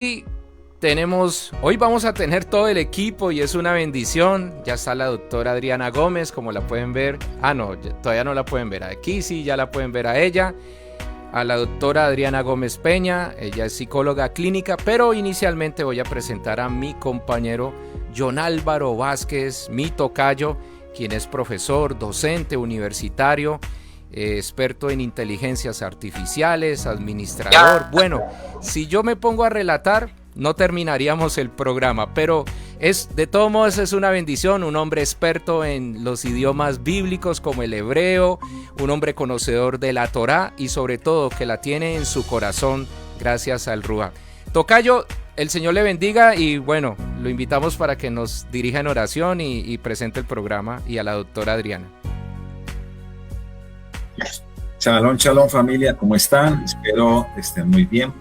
Y hoy vamos a tener todo el equipo y es una bendición. Ya está la doctora Adriana Gómez, como la pueden ver. No, todavía no la pueden ver. Aquí sí, ya la pueden ver a ella. A la doctora Adriana Gómez Peña, ella es psicóloga clínica, pero inicialmente voy a presentar a mi compañero John Álvaro Vázquez, mi tocayo, quien es profesor, docente universitario, experto en inteligencias artificiales, administrador. Bueno, si yo me pongo a relatar, no terminaríamos el programa, pero de todos modos es una bendición, un hombre experto en los idiomas bíblicos como el hebreo, un hombre conocedor de la Torá y sobre todo que la tiene en su corazón gracias al Ruaj. Tocayo, el Señor le bendiga y bueno, lo invitamos para que nos dirija en oración y presente el programa, y a la doctora Adriana. Shalom, shalom familia, ¿cómo están? Espero estén muy bien.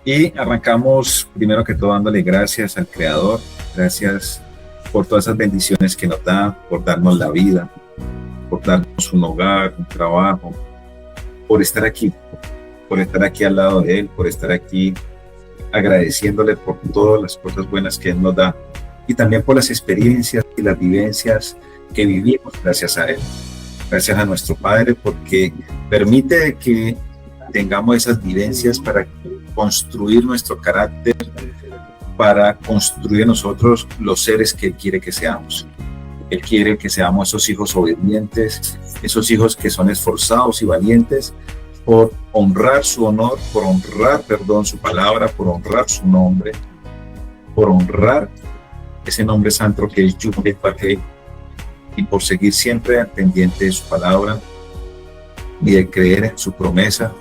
Y arrancamos primero que todo dándole gracias al Creador, gracias por todas esas bendiciones que nos da, por darnos la vida, por darnos un hogar, un trabajo, por estar aquí al lado de Él, por estar aquí agradeciéndole por todas las cosas buenas que Él nos da y también por las experiencias y las vivencias que vivimos gracias a Él. Gracias a nuestro Padre porque permite que tengamos esas vivencias para construir nuestro carácter, para construir nosotros los seres que Él quiere que seamos. Él quiere que seamos esos hijos obedientes, esos hijos que son esforzados y valientes por honrar su honor, por honrar, su palabra, por honrar su nombre, por honrar ese nombre santo que es Yahweh Paqué, y por seguir siempre al pendiente de su palabra y de creer en su promesa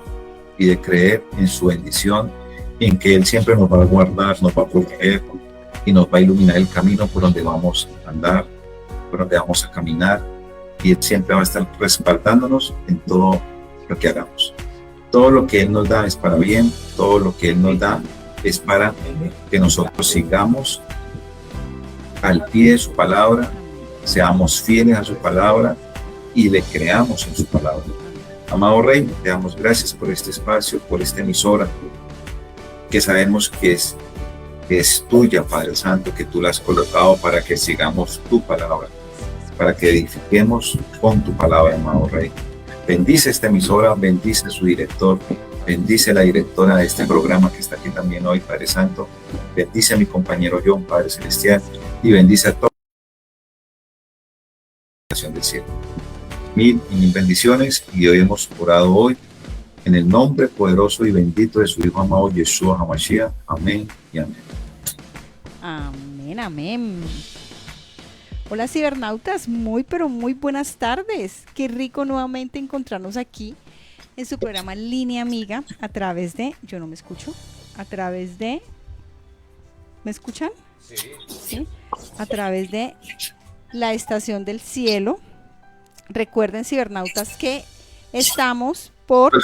y de creer en su bendición y en que Él siempre nos va a guardar, nos va a proteger y nos va a iluminar el camino por donde vamos a andar, por donde vamos a caminar, y Él siempre va a estar respaldándonos en todo lo que hagamos. Todo lo que Él nos da es para bien, todo lo que Él nos da es para que nosotros sigamos al pie de su palabra, seamos fieles a su palabra y le creamos en su palabra. Amado Rey, te damos gracias por este espacio, por esta emisora, que sabemos que es tuya, Padre Santo, que tú la has colocado para que sigamos tu palabra, para que edifiquemos con tu palabra, amado Rey. Bendice esta emisora, bendice a su director, bendice a la directora de este programa que está aquí también hoy, Padre Santo. Bendice a mi compañero John, Padre Celestial, y bendice a toda la nación del cielo. Mil y mil bendiciones, y hoy hemos orado hoy en el nombre poderoso y bendito de su Hijo amado Yeshua HaMashiach. Amén y amén. Amén, amén. Hola cibernautas, pero muy buenas tardes. Qué rico nuevamente encontrarnos aquí en su programa Línea Amiga a través de, yo no me escucho, a través de, ¿me escuchan? Sí. A través de la Estación del Cielo. Recuerden, cibernautas, que estamos por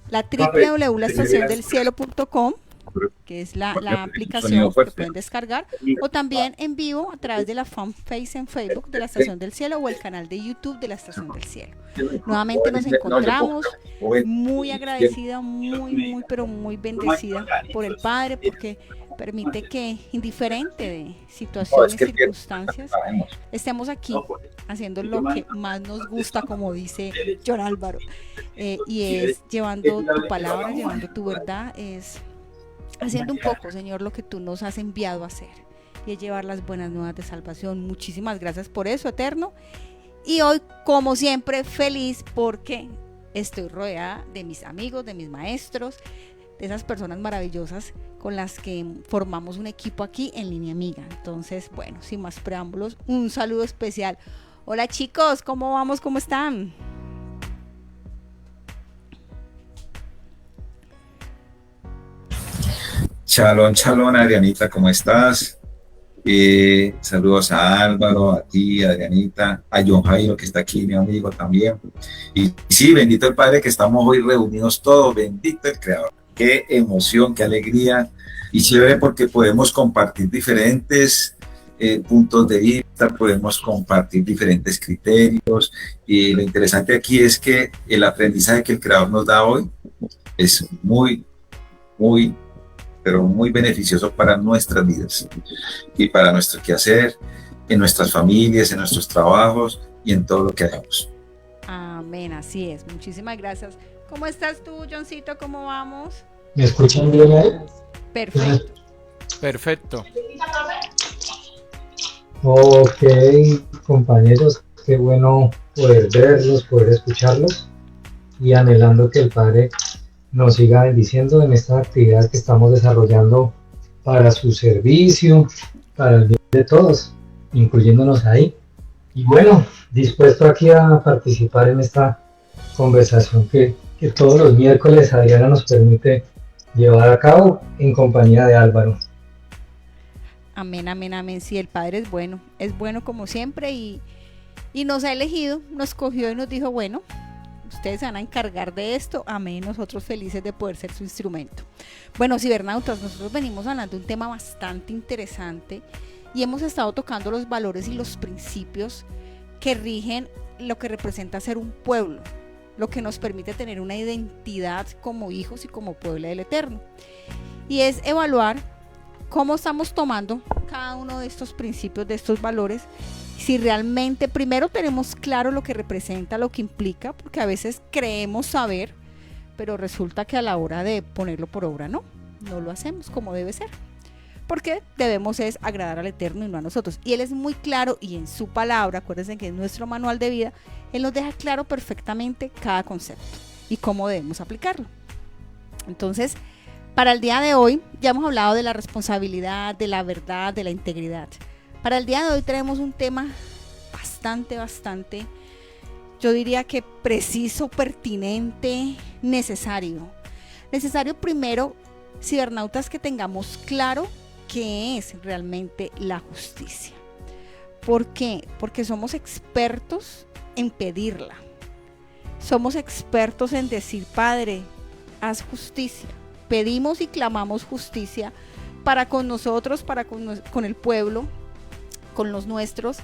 la www.laestaciondelcielo.com, que es la aplicación que pueden descargar, o también en vivo a través de la fanpage en Facebook de la Estación del Cielo o el canal de YouTube de la Estación del Cielo. Nuevamente nos encontramos, muy agradecida, pero muy bendecida por el Padre, porque permite que, indiferente de situaciones y circunstancias, estemos aquí haciendo lo que más nos gusta, como dice John Álvaro, y es llevando tu palabra, llevando tu verdad, es haciendo un poco, Señor, lo que tú nos has enviado a hacer, y es llevar las buenas nuevas de salvación. Muchísimas gracias por eso, Eterno. Y hoy, como siempre, feliz porque estoy rodeada de mis amigos, de mis maestros, de esas personas maravillosas con las que formamos un equipo aquí en Línea Amiga. Entonces, bueno, sin más preámbulos, un saludo especial. Hola chicos, ¿cómo vamos? ¿Cómo están? Shalom, shalom, Adrianita, ¿cómo estás? Saludos a Álvaro, a ti, a Adrianita, a John Jairo, que está aquí, mi amigo también. Y sí, bendito el Padre que estamos hoy reunidos todos, bendito el Creador. Qué emoción, qué alegría, y chévere porque podemos compartir diferentes puntos de vista, podemos compartir diferentes criterios, y lo interesante aquí es que el aprendizaje que el Creador nos da hoy es muy pero muy beneficioso para nuestras vidas y para nuestro quehacer, en nuestras familias, en nuestros trabajos y en todo lo que hagamos. Amén, así es. Muchísimas gracias. ¿Cómo estás tú, Johncito? ¿Cómo vamos? ¿Me escuchan bien ahí? Perfecto. Perfecto. Ok, compañeros, qué bueno poder verlos, poder escucharlos y anhelando que el Padre nos siga bendiciendo en esta actividad que estamos desarrollando para su servicio, para el bien de todos, incluyéndonos ahí. Y bueno, dispuesto aquí a participar en esta conversación que todos los miércoles Adriana nos permite llevar a cabo en compañía de Álvaro. Amén, amén, amén. Sí, el Padre es bueno como siempre y nos ha elegido, nos cogió y nos dijo, bueno, ustedes se van a encargar de esto, amén, nosotros felices de poder ser su instrumento. Bueno, cibernautas, nosotros venimos hablando de un tema bastante interesante y hemos estado tocando los valores y los principios que rigen lo que representa ser un pueblo, lo que nos permite tener una identidad como hijos y como pueblo del Eterno. Y es evaluar cómo estamos tomando cada uno de estos principios, de estos valores, si realmente primero tenemos claro lo que representa, lo que implica, porque a veces creemos saber, pero resulta que a la hora de ponerlo por obra no lo hacemos como debe ser, porque debemos es agradar al Eterno y no a nosotros. Y Él es muy claro y en su palabra, acuérdense que es nuestro manual de vida, Él nos deja claro perfectamente cada concepto y cómo debemos aplicarlo. Entonces, para el día de hoy ya hemos hablado de la responsabilidad, de la verdad, de la integridad. Para el día de hoy tenemos un tema bastante, yo diría que preciso, pertinente, necesario. Necesario primero, cibernautas, que tengamos claro qué es realmente la justicia. ¿Por qué? Porque somos expertos en pedirla. Somos expertos en decir, Padre, haz justicia. Pedimos y clamamos justicia para con nosotros, para con el pueblo, con los nuestros,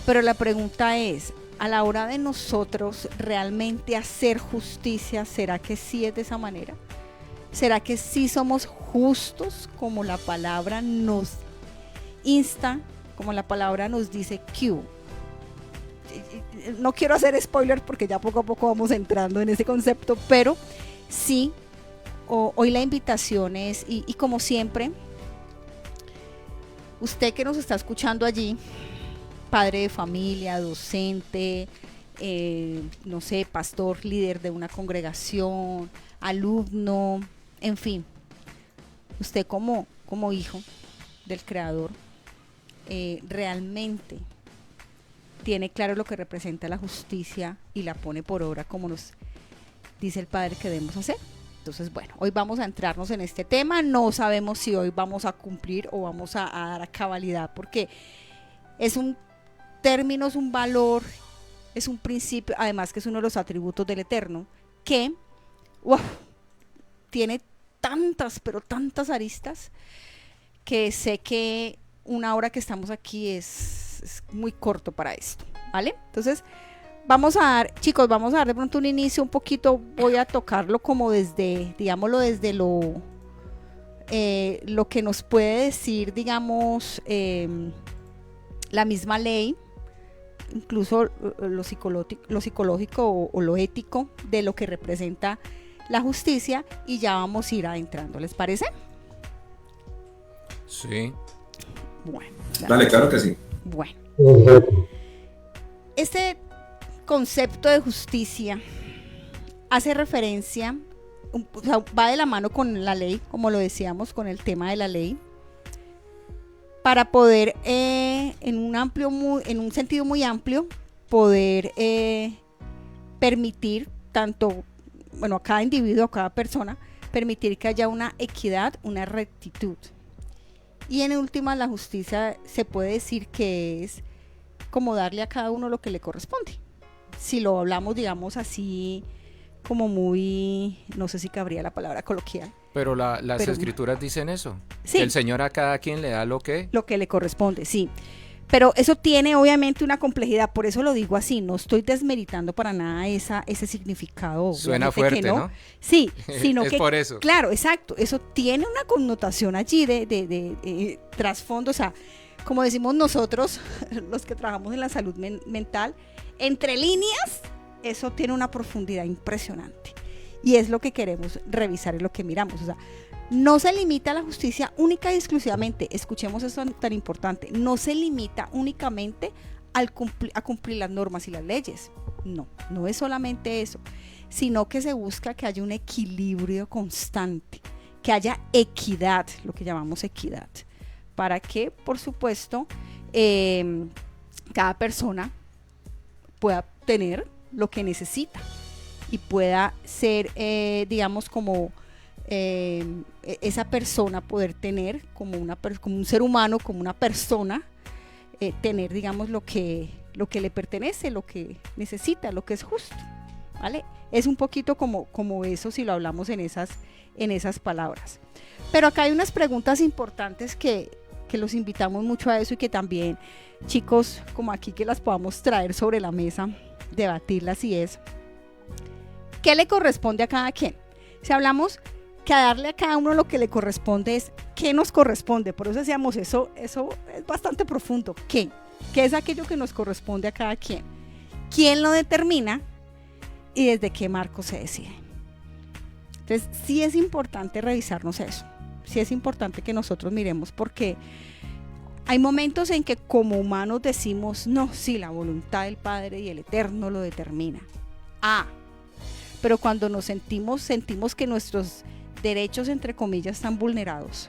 pero la pregunta es, a la hora de nosotros realmente hacer justicia, ¿será que sí es de esa manera? ¿Será que sí somos justos como la palabra nos insta, como la palabra nos dice Q? No quiero hacer spoiler porque ya poco a poco vamos entrando en ese concepto, pero sí, hoy la invitación es, y como siempre, usted que nos está escuchando allí, padre de familia, docente, no sé, pastor, líder de una congregación, alumno, en fin, usted como hijo del Creador, realmente tiene claro lo que representa la justicia y la pone por obra como nos dice el Padre que debemos hacer. Entonces, bueno, hoy vamos a entrarnos en este tema. No sabemos si hoy vamos a cumplir o vamos a dar a cabalidad, porque es un término, es un valor, es un principio, además que es uno de los atributos del Eterno, que tiene tantas, pero tantas aristas, que sé que una hora que estamos aquí es muy corto para esto, ¿vale? Entonces, vamos a dar de pronto un inicio un poquito, voy a tocarlo como desde, digámoslo, desde lo que nos puede decir, digamos, la misma ley, incluso lo psicológico o lo ético de lo que representa la justicia, y ya vamos a ir adentrando, ¿les parece? Sí. Bueno. Dale, claro que sí. Bueno. Este concepto de justicia hace referencia, o sea, va de la mano con la ley, como lo decíamos, con el tema de la ley, para poder en un sentido muy amplio poder permitir tanto, bueno, a cada individuo, a cada persona, permitir que haya una equidad, una rectitud. Y en última, la justicia se puede decir que es como darle a cada uno lo que le corresponde. Si lo hablamos, digamos así, como muy, no sé si cabría la palabra coloquial. Pero las escrituras dicen eso. Sí. Que el Señor a cada quien le da lo que le corresponde, sí. Pero eso tiene obviamente una complejidad, por eso lo digo así, no estoy desmeritando para nada ese significado. Suena fuerte, ¿no? Sí, sino es que, por eso. Claro, exacto, eso tiene una connotación allí de trasfondo, o sea, como decimos nosotros, los que trabajamos en la salud mental, entre líneas, eso tiene una profundidad impresionante. Y es lo que queremos revisar, es lo que miramos, o sea, no se limita a la justicia única y exclusivamente, escuchemos eso tan importante, no se limita únicamente a cumplir las normas y las leyes, no es solamente eso, sino que se busca que haya un equilibrio constante, que haya equidad, lo que llamamos equidad, para que, por supuesto, cada persona pueda tener lo que necesita y pueda ser, digamos, como esa persona poder tener como un ser humano, como una persona, tener, digamos, lo que le pertenece, lo que necesita, lo que es justo, ¿vale? Es un poquito como eso si lo hablamos en esas palabras. Pero acá hay unas preguntas importantes que los invitamos mucho a eso y que también, chicos, como aquí que las podamos traer sobre la mesa, debatirlas, y es, ¿qué le corresponde a cada quien? Si hablamos que a darle a cada uno lo que le corresponde es qué nos corresponde, por eso decíamos eso es bastante profundo. ¿Qué es aquello que nos corresponde a cada quien? ¿Quién lo determina y desde qué marco se decide? Entonces sí es importante revisarnos eso, sí es importante que nosotros miremos, porque hay momentos en que como humanos decimos, no, sí, la voluntad del Padre y el Eterno lo determina. Pero cuando nos sentimos que nuestros derechos, entre comillas, están vulnerados,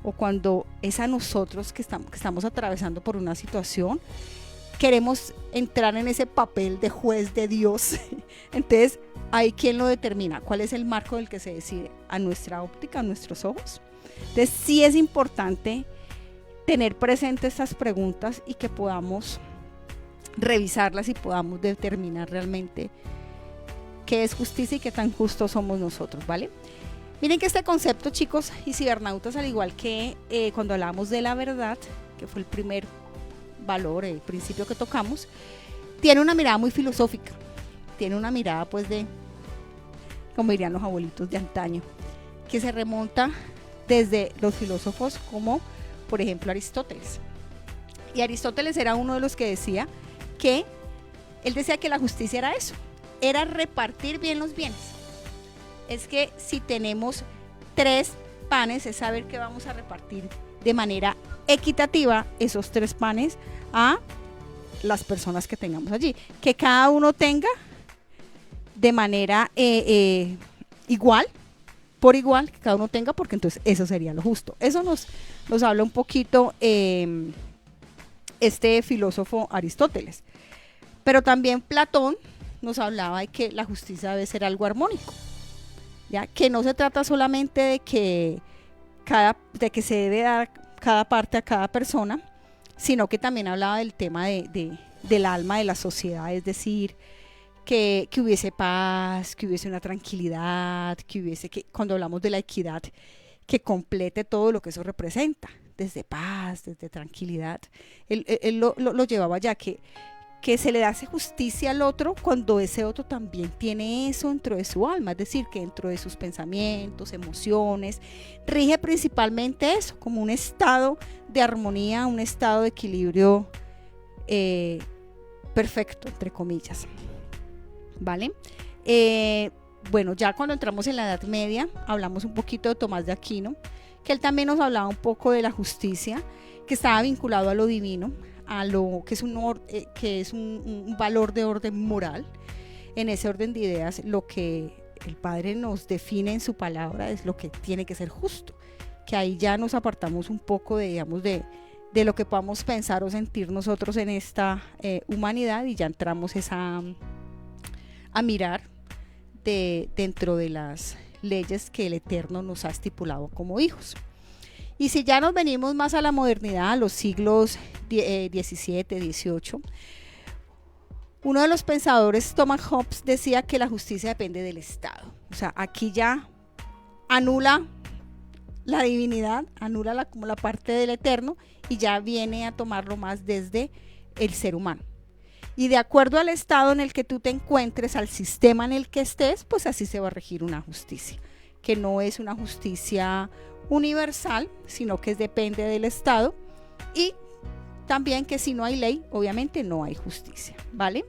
o cuando es a nosotros que estamos atravesando por una situación, queremos entrar en ese papel de juez de Dios. Entonces, ¿hay quién lo determina? ¿Cuál es el marco del que se decide? ¿A nuestra óptica, a nuestros ojos? Entonces, sí es importante tener presentes estas preguntas y que podamos revisarlas y podamos determinar realmente qué es justicia y qué tan justos somos nosotros, ¿vale? Miren que este concepto, chicos y cibernautas, al igual que cuando hablamos de la verdad, que fue el primer valor, el principio que tocamos, tiene una mirada muy filosófica, tiene una mirada pues de, como dirían los abuelitos de antaño, que se remonta desde los filósofos como, por ejemplo, Aristóteles. Y Aristóteles era uno de los que decía que, él decía que la justicia era eso, era repartir bien los bienes. Es que si tenemos 3 panes, es saber que vamos a repartir de manera equitativa esos 3 panes a las personas que tengamos allí. Que cada uno tenga de manera igual, por igual, que cada uno tenga, porque entonces eso sería lo justo. Eso nos habla un poquito este filósofo Aristóteles. Pero también Platón nos hablaba de que la justicia debe ser algo armónico, ¿ya? Que no se trata solamente de que se debe dar cada parte a cada persona, sino que también hablaba del tema del alma de la sociedad, es decir, que hubiese paz, que hubiese una tranquilidad, cuando hablamos de la equidad, que complete todo lo que eso representa, desde paz, desde tranquilidad. Él lo llevaba ya, que se le hace justicia al otro cuando ese otro también tiene eso dentro de su alma, es decir, que dentro de sus pensamientos, emociones, rige principalmente eso, como un estado de armonía, un estado de equilibrio perfecto, entre comillas, ¿vale? Bueno, ya cuando entramos en la Edad Media, hablamos un poquito de Tomás de Aquino, que él también nos hablaba un poco de la justicia, que estaba vinculado a lo divino, a lo que es un valor de orden moral. En ese orden de ideas, lo que el Padre nos define en su palabra es lo que tiene que ser justo, que ahí ya nos apartamos un poco de lo que podamos pensar o sentir nosotros en esta humanidad, y ya entramos a mirar dentro de las leyes que el Eterno nos ha estipulado como hijos. Y si ya nos venimos más a la modernidad, a los siglos XVII, XVIII, uno de los pensadores, Thomas Hobbes, decía que la justicia depende del Estado. O sea, aquí ya anula la divinidad, anula como la parte del eterno y ya viene a tomarlo más desde el ser humano. Y de acuerdo al estado en el que tú te encuentres, al sistema en el que estés, pues así se va a regir una justicia, que no es una justicia universal, sino que depende del estado, y también que si no hay ley, obviamente no hay justicia, ¿vale?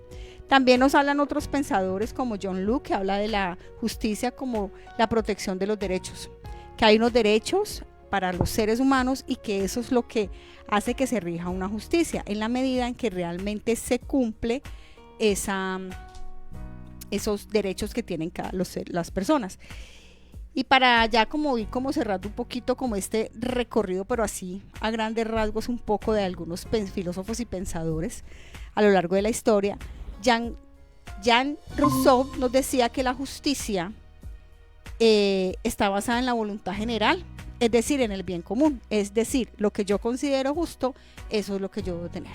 También nos hablan otros pensadores como John Locke, que habla de la justicia como la protección de los derechos, que hay unos derechos para los seres humanos y que eso es lo que hace que se rija una justicia, en la medida en que realmente se cumple esos derechos que tienen las personas. Y para ya como ir como cerrando un poquito como este recorrido, pero así a grandes rasgos un poco de algunos filósofos y pensadores a lo largo de la historia, Jean Rousseau nos decía que la justicia está basada en la voluntad general, es decir, en el bien común, es decir, lo que yo considero justo, eso es lo que yo debo tener.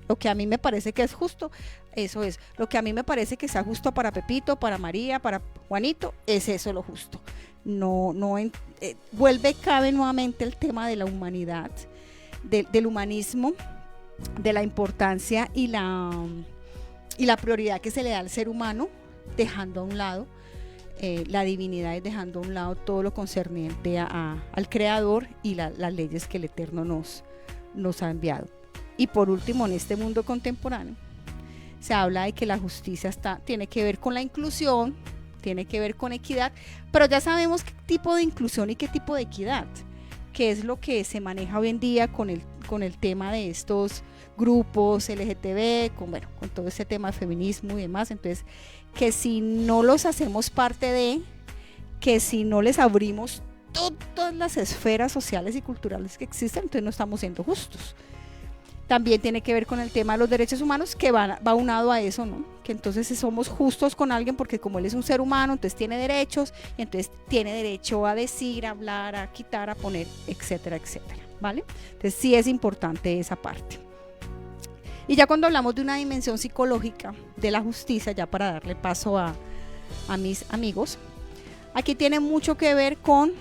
Lo que a mí me parece que es justo, eso es. Lo que a mí me parece que sea justo para Pepito, para María, para Juanito, es eso lo justo. Cabe nuevamente el tema de la humanidad, del humanismo, de la importancia y la prioridad que se le da al ser humano, dejando a un lado la divinidad y dejando a un lado todo lo concerniente al Creador y las leyes que el Eterno nos ha enviado. Y por último, en este mundo contemporáneo, se habla de que la justicia tiene que ver con la inclusión, tiene que ver con equidad, pero ya sabemos qué tipo de inclusión y qué tipo de equidad, que es lo que se maneja hoy en día con el tema de estos grupos LGTB, con todo ese tema de feminismo y demás. Entonces, que si no los hacemos parte que si no les abrimos todas las esferas sociales y culturales que existen, entonces no estamos siendo justos. También tiene que ver con el tema de los derechos humanos, que va unado a eso, ¿no? Que entonces somos justos con alguien porque como él es un ser humano, entonces tiene derechos, y entonces tiene derecho a decir, a hablar, a quitar, a poner, etcétera, etcétera, ¿vale? Entonces sí es importante esa parte. Y ya cuando hablamos de una dimensión psicológica de la justicia, ya para darle paso a mis amigos, aquí tiene mucho que ver con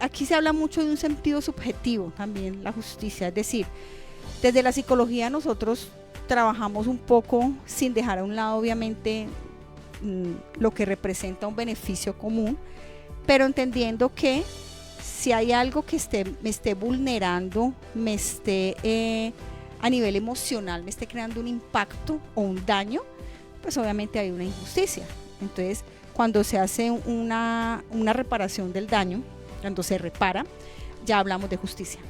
aquí se habla mucho de un sentido subjetivo también, la justicia, es decir, desde la psicología nosotros trabajamos un poco sin dejar a un lado obviamente lo que representa un beneficio común, pero entendiendo que si hay algo que me esté vulnerando, me esté a nivel emocional, me esté creando un impacto o un daño, pues obviamente hay una injusticia. Entonces, cuando se hace una reparación del daño, cuando se repara, ya hablamos de justicia.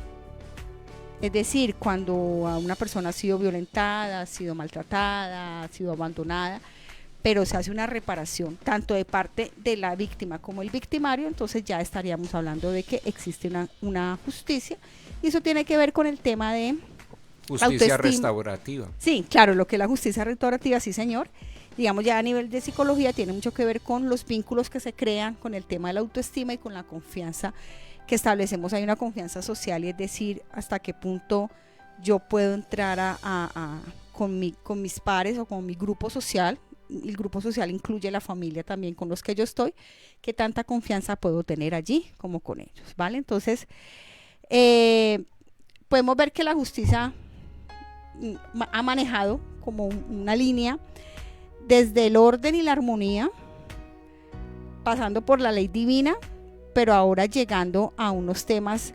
Es decir, cuando a una persona ha sido violentada, ha sido maltratada, ha sido abandonada, pero se hace una reparación tanto de parte de la víctima como el victimario, entonces ya estaríamos hablando de que existe una justicia, y eso tiene que ver con el tema de justicia restaurativa. Sí, claro, lo que es la justicia restaurativa, sí señor. Digamos, ya a nivel de psicología tiene mucho que ver con los vínculos que se crean, con el tema de la autoestima y con la confianza que establecemos. Hay una confianza social, y es decir, hasta qué punto yo puedo entrar con mis pares o con mi grupo social. El grupo social incluye la familia también con los que yo estoy, qué tanta confianza puedo tener allí como con ellos, ¿vale? Entonces, podemos ver que la justicia ha manejado como una línea desde el orden y la armonía, pasando por la ley divina, pero ahora llegando a unos temas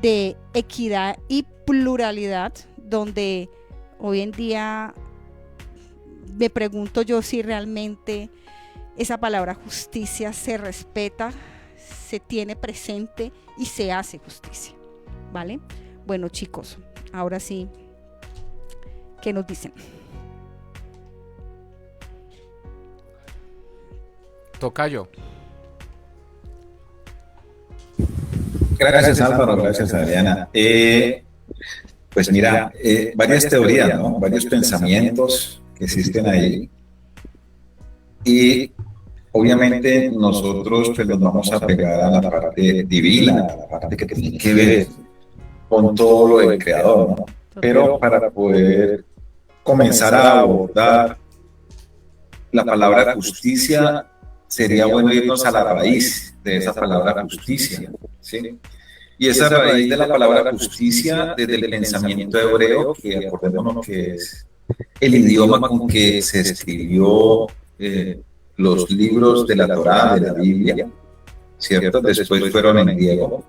de equidad y pluralidad, donde hoy en día me pregunto yo si realmente esa palabra justicia se respeta, se tiene presente y se hace justicia, ¿vale? Bueno, chicos, ahora sí, ¿qué nos dicen? Tocayo. Gracias Álvaro, gracias Adriana. Pues mira, varias teorías, ¿no? Varios pensamientos que existen ahí, y obviamente nosotros pues nos vamos a pegar a la parte divina, a la parte que tiene que ver con todo lo del Creador, ¿no? Pero para poder comenzar a abordar la palabra justicia, sería bueno irnos a la raíz de esa palabra justicia, ¿sí? Y esa raíz de la palabra justicia desde el pensamiento hebreo, que acordémonos que es el idioma con que se escribió los libros de la Torá, de la Biblia, ¿cierto? Después fueron en griego.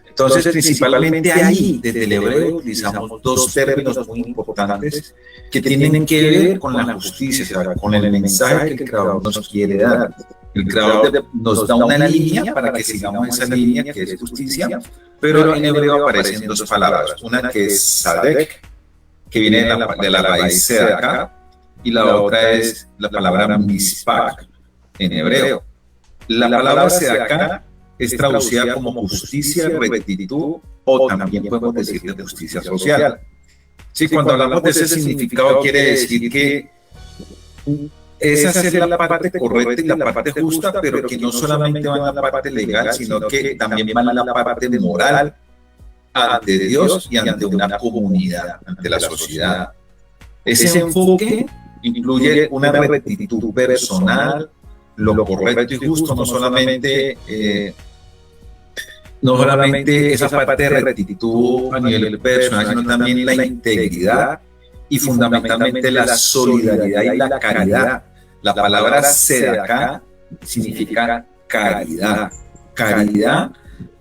Entonces, principalmente ahí, desde el hebreo, utilizamos dos términos muy importantes que tienen que ver con la justicia, o sea, con el mensaje que el Creador nos quiere dar. El Creador nos da una línea para que sigamos esa línea que es justicia, pero en hebreo aparecen dos palabras, una que es sadek, que viene de la raíz sedaká, y la otra es la palabra mispak en hebreo. La palabra sedaká es traducida como justicia, rectitud, o también podemos decir de justicia social. Sí, cuando hablamos de ese significado quiere decir que es hacer la parte correcta y la parte justa, pero que no solamente va en la parte legal, sino que también va en la parte moral ante Dios y ante una comunidad, ante la sociedad. Ese enfoque incluye una rectitud personal, lo correcto y justo, no solamente esa parte de rectitud a nivel personal, sino también la integridad y fundamentalmente la solidaridad y la caridad. La palabra sedaká significa caridad. Caridad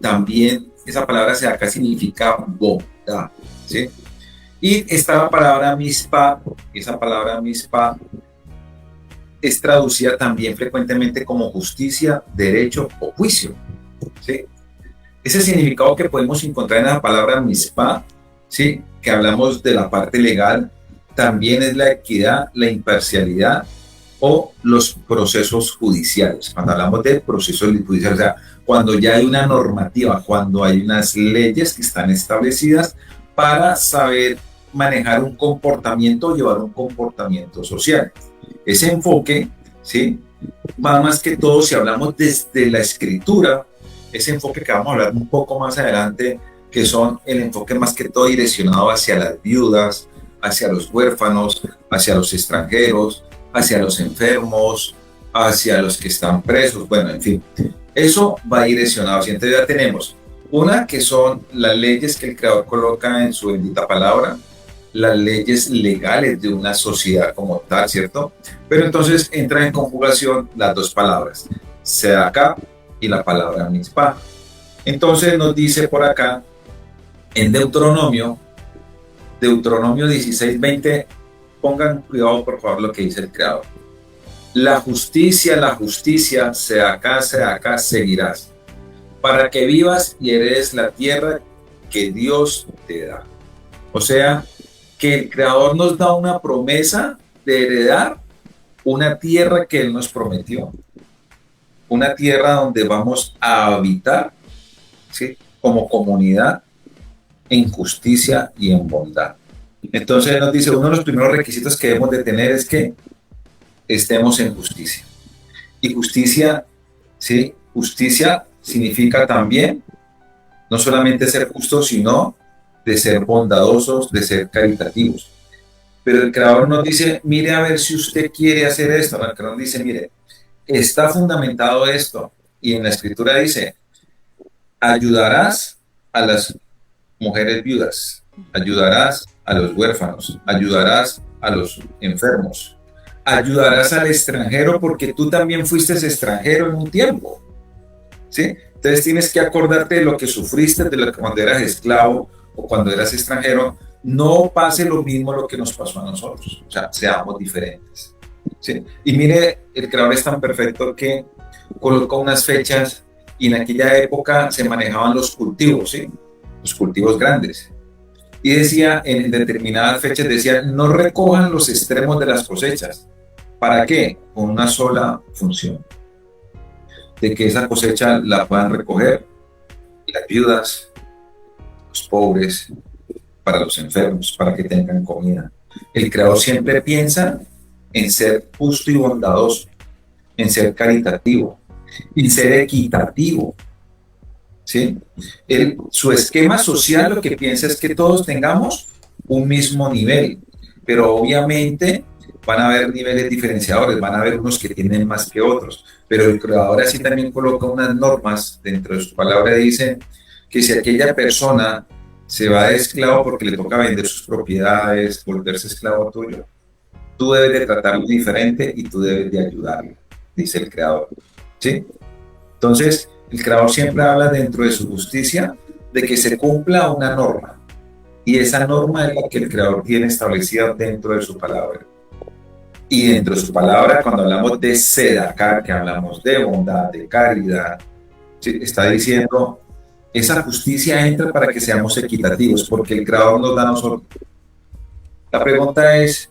también, esa palabra sedaká significa bondad, ¿sí? Y esta palabra mispa, es traducida también frecuentemente como justicia, derecho o juicio, ¿sí? Ese significado que podemos encontrar en la palabra mispa, ¿sí? Que hablamos de la parte legal, también es la equidad, la imparcialidad o los procesos judiciales. Cuando hablamos de procesos judiciales, o sea, cuando ya hay una normativa, cuando hay unas leyes que están establecidas para saber manejar un comportamiento o llevar un comportamiento social. Ese enfoque, ¿sí? Va más que todo, si hablamos desde la escritura, ese enfoque que vamos a hablar un poco más adelante, que son el enfoque más que todo direccionado hacia las viudas, hacia los huérfanos, hacia los extranjeros, hacia los enfermos, hacia los que están presos, bueno, en fin, eso va direccionado. Entonces ya tenemos una que son las leyes que el Creador coloca en su bendita palabra, las leyes legales de una sociedad como tal, ¿cierto? Pero entonces entran en conjugación las dos palabras, sedaká y la palabra mitzpah. Entonces nos dice por acá, en Deuteronomio 16:20, pongan cuidado por favor lo que dice el Creador. La justicia, sedaká, seguirás, para que vivas y heredes la tierra que Dios te da. O sea, que el Creador nos da una promesa de heredar una tierra que Él nos prometió. Una tierra donde vamos a habitar, ¿sí? Como comunidad en justicia y en bondad. Entonces nos dice, uno de los primeros requisitos que debemos de tener es que estemos en justicia. Y justicia, ¿sí? Justicia significa también no solamente ser justos, sino de ser bondadosos, de ser caritativos. Pero el Creador nos dice, mire a ver si usted quiere hacer esto. El Creador dice, mire, está fundamentado esto. Y en la Escritura dice, ayudarás a las mujeres viudas, ayudarás a los huérfanos, ayudarás a los enfermos, ayudarás al extranjero porque tú también fuiste extranjero en un tiempo, ¿sí? Entonces tienes que acordarte de lo que sufriste, de lo que cuando eras esclavo o cuando eras extranjero, no pase lo mismo lo que nos pasó a nosotros, o sea, seamos diferentes, ¿sí? Y mire, el Creador es tan perfecto que colocó unas fechas y en aquella época se manejaban los cultivos, ¿sí? Los cultivos grandes. Y decía, en determinadas fechas decía, no recojan los extremos de las cosechas. ¿Para qué? Con una sola función. De que esa cosecha la puedan recoger las viudas, los pobres, para los enfermos, para que tengan comida. El Creador siempre piensa en ser justo y bondadoso, en ser caritativo, en ser equitativo. ¿Sí? Su esquema social lo que piensa es que todos tengamos un mismo nivel, pero obviamente van a haber niveles diferenciadores, van a haber unos que tienen más que otros, pero el creador así también coloca unas normas dentro de su palabra y dice que si aquella persona se va de esclavo porque le toca vender sus propiedades, volverse esclavo tuyo, tú debes de tratarlo diferente y tú debes de ayudarlo, dice el creador, ¿sí? Entonces, el creador siempre habla dentro de su justicia de que se cumpla una norma, y esa norma es la que el creador tiene establecida dentro de su palabra. Y dentro de su palabra, cuando hablamos de Sedaká, que hablamos de bondad, de caridad, ¿sí? Está diciendo, esa justicia entra para que seamos equitativos, porque el creador nos da a nosotros. La pregunta es,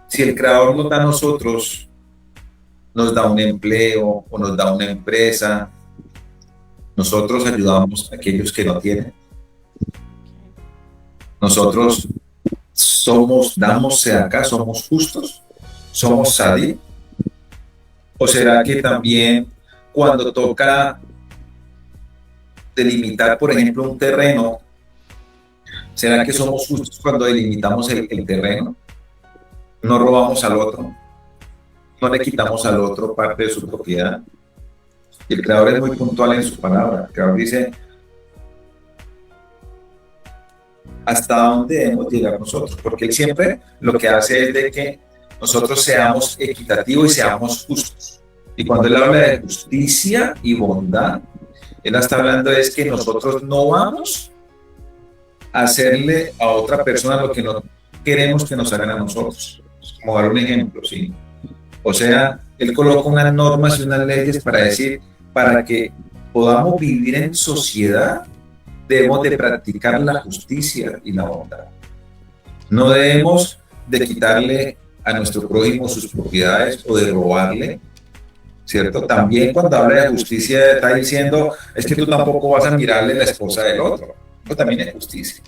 si el creador nos da a nosotros, nos da un empleo o nos da una empresa, nosotros ayudamos a aquellos que no tienen. Nosotros damos Sedaká, somos justos, somos sadí. ¿O será que también cuando toca delimitar, por ejemplo, un terreno, será que somos justos cuando delimitamos el terreno? No robamos al otro, no le quitamos al otro parte de su propiedad. Y el creador es muy puntual en su palabra. El creador dice, ¿hasta dónde debemos llegar nosotros? Porque él siempre lo que hace es de que nosotros seamos equitativos y seamos justos. Y cuando él habla de justicia y bondad, él está hablando es que nosotros no vamos a hacerle a otra persona lo que no queremos que nos hagan a nosotros. Como dar un ejemplo, ¿sí? O sea, él coloca unas normas y unas leyes para decir, para que podamos vivir en sociedad, debemos de practicar la justicia y la bondad. No debemos de quitarle a nuestro prójimo sus propiedades o de robarle, ¿cierto? También cuando habla de justicia está diciendo, es que tú tampoco vas a mirarle la esposa del otro. Eso también es justicia.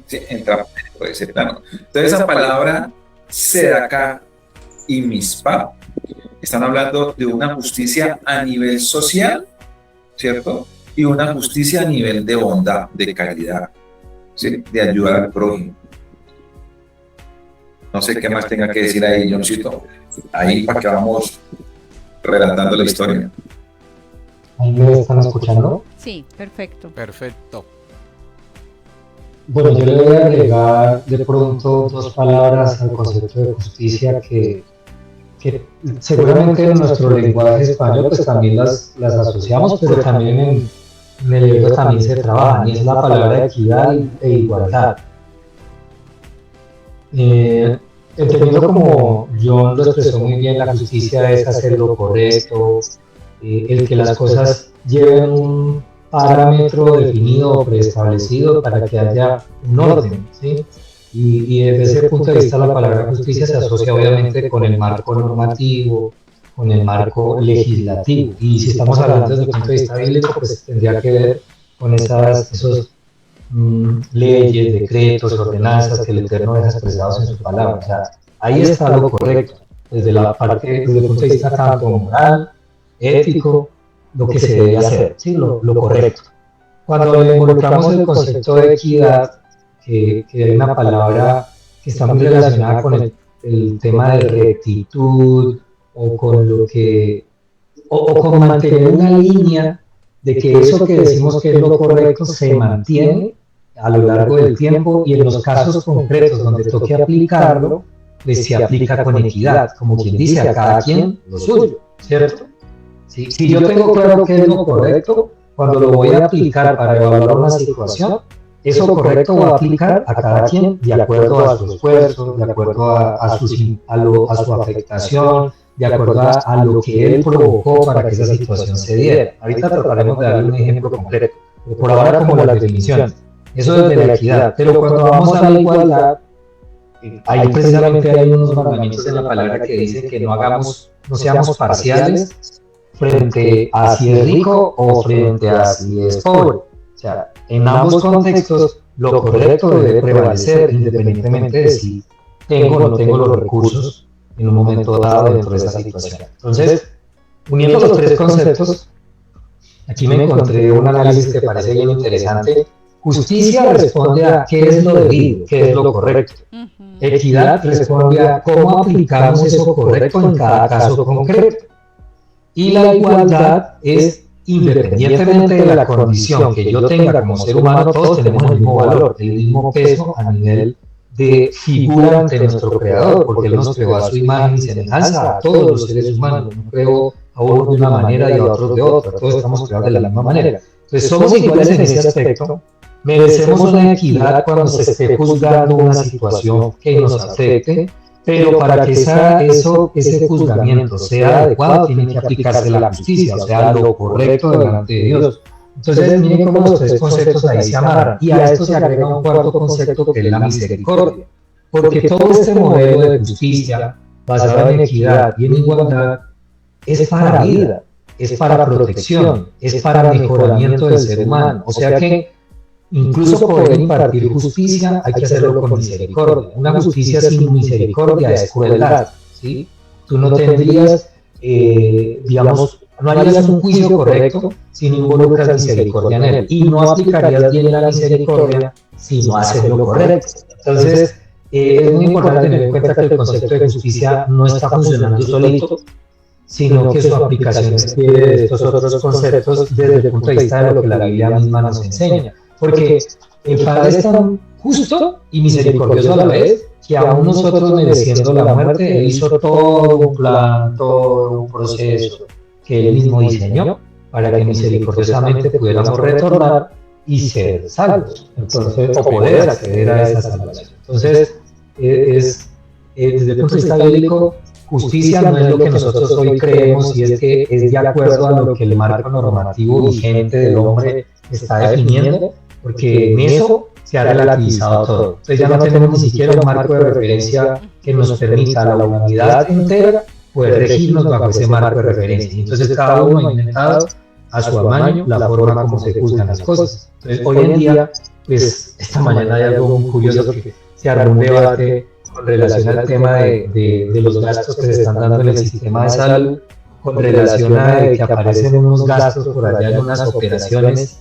¿Sí? Entra por ese plano. Entonces esa palabra Sedaká y Mispá están hablando de una justicia a nivel social, ¿cierto? Y una justicia a nivel de bondad, de caridad, ¿sí? De ayudar al prójimo. No sé qué más tenga que decir ahí, Johncito. Ahí para que vamos relatando la historia. ¿Ahí me están escuchando? Sí, perfecto. Perfecto. Bueno, yo le voy a agregar de pronto dos palabras al concepto de justicia que seguramente en nuestro lenguaje español pues también las asociamos, pero también en el libro también se trabajan, y es la palabra equidad e igualdad. Entendiendo como John lo expresó muy bien, la justicia es hacer lo correcto, el que las cosas lleven un parámetro definido o preestablecido para que haya un orden, ¿sí? Y desde ese punto de vista la palabra justicia se asocia obviamente con el marco normativo, con el marco legislativo, y si estamos hablando desde el punto de vista bíblico, pues tendría que ver con esos leyes, decretos, ordenanzas que el Eterno deja expresados en su palabra. O sea, ahí está lo correcto, desde el punto de vista tanto moral, ético, lo que se debe hacer, ¿sí? Lo correcto. Cuando le involucramos el concepto de equidad, que es una palabra que está muy relacionada con el tema de rectitud, o con con mantener una línea de que eso que decimos que es lo correcto se mantiene a lo largo del tiempo, y en los casos concretos donde toque aplicarlo, pues se aplica con equidad, como quien dice, a cada quien lo suyo, ¿cierto? Si yo tengo claro qué es lo correcto, cuando lo voy a aplicar para evaluar una situación, eso correcto va a aplicar a cada quien de acuerdo a su esfuerzo, de acuerdo a su afectación, de acuerdo a lo que él provocó para que esa situación se diera. Ahorita trataremos de darle un ejemplo concreto, pero por ahora como las definiciones. Eso es de la equidad, pero cuando vamos a la igualdad, ahí precisamente hay unos mandamientos en la palabra que dicen que no seamos parciales frente a si es rico o frente a si es pobre. O sea, en ambos contextos lo correcto debe prevalecer independientemente de si tengo o no tengo los recursos en un momento dado dentro de esa situación. Entonces, uniendo los tres conceptos, aquí me encontré un análisis que parece bien interesante. Justicia responde a qué es lo debido, qué es lo correcto. Equidad responde a cómo aplicamos eso correcto en cada caso concreto. Y la igualdad es, independientemente de la condición que yo tenga como ser humano, todos tenemos el mismo valor, el mismo peso a nivel de figura ante nuestro creador, porque Él nos creó a su imagen y semejanza, a todos los seres humanos. No creó a unos de una manera y a otros de otra, todos estamos creados de la misma manera. Entonces somos iguales en ese aspecto, merecemos una equidad cuando se esté juzgando una situación que nos afecte, pero para que ese juzgamiento sea adecuado tiene que aplicarse la justicia, o sea, lo correcto delante de Dios. Entonces miren cómo los tres conceptos ahí se amarran, y a esto se agrega un cuarto concepto que es la misericordia, porque todo este modelo de justicia basado en equidad y en igualdad es para la vida, es para protección, es para mejoramiento del ser humano, o sea que incluso poder impartir justicia hay que hacerlo con misericordia. Una justicia sin misericordia es crueldad, ¿sí? Tú no tendrías, digamos, no harías un juicio correcto si no involucras misericordia en él, y no aplicarías bien la misericordia si no haces lo correcto. Entonces, es muy importante tener en cuenta que el concepto de justicia no está funcionando solito, sino que su aplicación requiere de estos otros conceptos desde el punto de vista de lo que la Biblia misma nos enseña. Porque el Padre es tan justo y misericordioso a la vez que aún nosotros mereciendo la muerte, Él hizo todo un plan, todo un proceso que Él mismo diseñó para que misericordiosamente pudiéramos retornar y ser salvos, entonces, o poder acceder a esa salvación. Entonces, desde el punto de vista bíblico, justicia no es lo que nosotros hoy creemos, y es que es de acuerdo a lo que el marco normativo vigente del hombre está definiendo, porque en eso se ha relativizado todo. Entonces ya no tenemos ni siquiera un marco de referencia que nos permita a la humanidad entera poder regirnos bajo ese marco de referencia. Entonces cada uno ha inventado a su amaño la forma como se juzgan las cosas. Entonces hoy en día, pues esta mañana hay algo muy curioso, que se armó un debate con relación al tema de los gastos que se están dando en el sistema de salud, con relación a que aparecen unos gastos por allá en unas operaciones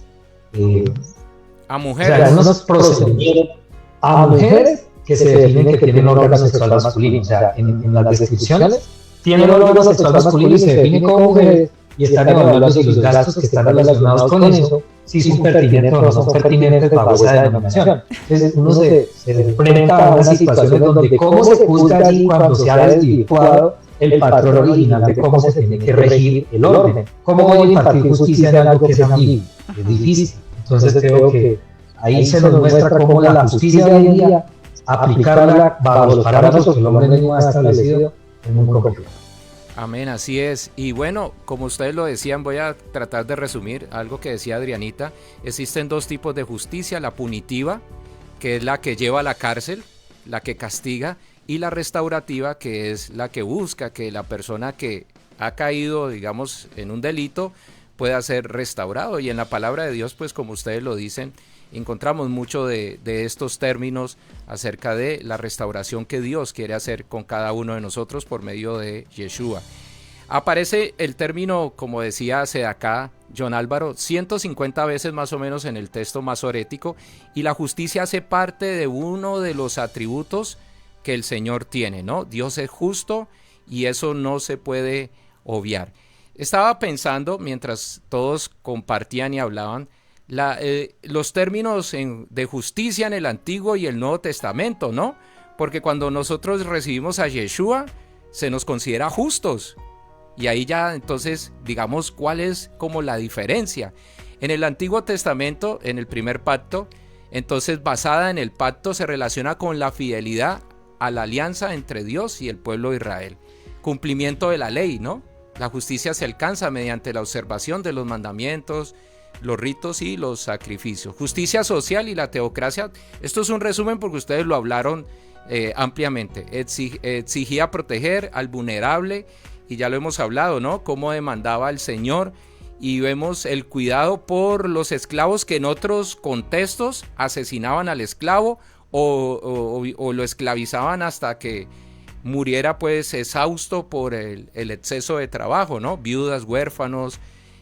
a mujeres, o sea, unos procedimientos a mujeres que se definen que tienen órgano sexual masculino. O sea, en las descripciones tienen órgano sexual masculino y se definen como mujeres, y están evaluando si los gastos que están relacionados con eso, si son pertinentes o no son pertinentes bajo esa denominación. Entonces uno se enfrenta a unas situaciones donde cómo se juzga allí cuando se ha desvirtuado el patrón original de cómo se tiene que regir el orden. ¿Cómo voy a impartir justicia en algo que es ambiguo? Es difícil. Entonces creo que ahí se nos muestra cómo la justicia de hoy en día, aplicarla bajo los parámetros que el hombre mismo ha establecido, es muy complicado. Amén, así es. Y bueno, como ustedes lo decían, voy a tratar de resumir algo que decía Adrianita. Existen dos tipos de justicia: la punitiva, que es la que lleva a la cárcel, la que castiga, y la restaurativa, que es la que busca que la persona que ha caído, digamos, en un delito pueda ser restaurado. Y en la palabra de Dios, pues como ustedes lo dicen, encontramos mucho de estos términos acerca de la restauración que Dios quiere hacer con cada uno de nosotros por medio de Yeshua. Aparece el término, como decía acá John Álvaro, 150 veces más o menos en el texto masorético, y la justicia hace parte de uno de los atributos que el Señor tiene, ¿no? Dios es justo y eso no se puede obviar. Estaba pensando, mientras todos compartían y hablaban, los términos de justicia en el Antiguo y el Nuevo Testamento, ¿no? Porque cuando nosotros recibimos a Yeshua, se nos considera justos. Y ahí ya, entonces, digamos, ¿cuál es como la diferencia? En el Antiguo Testamento, en el primer pacto, entonces, basada en el pacto, se relaciona con la fidelidad a la alianza entre Dios y el pueblo de Israel. Cumplimiento de la ley, ¿no? La justicia se alcanza mediante la observación de los mandamientos, los ritos y los sacrificios. Justicia social y la teocracia. Esto es un resumen porque ustedes lo hablaron ampliamente. Exigía proteger al vulnerable, y ya lo hemos hablado, ¿no? Cómo demandaba el Señor, y vemos el cuidado por los esclavos, que en otros contextos asesinaban al esclavo o lo esclavizaban hasta que muriera, pues, exhausto por el exceso de trabajo, ¿no? Viudas, huérfanos,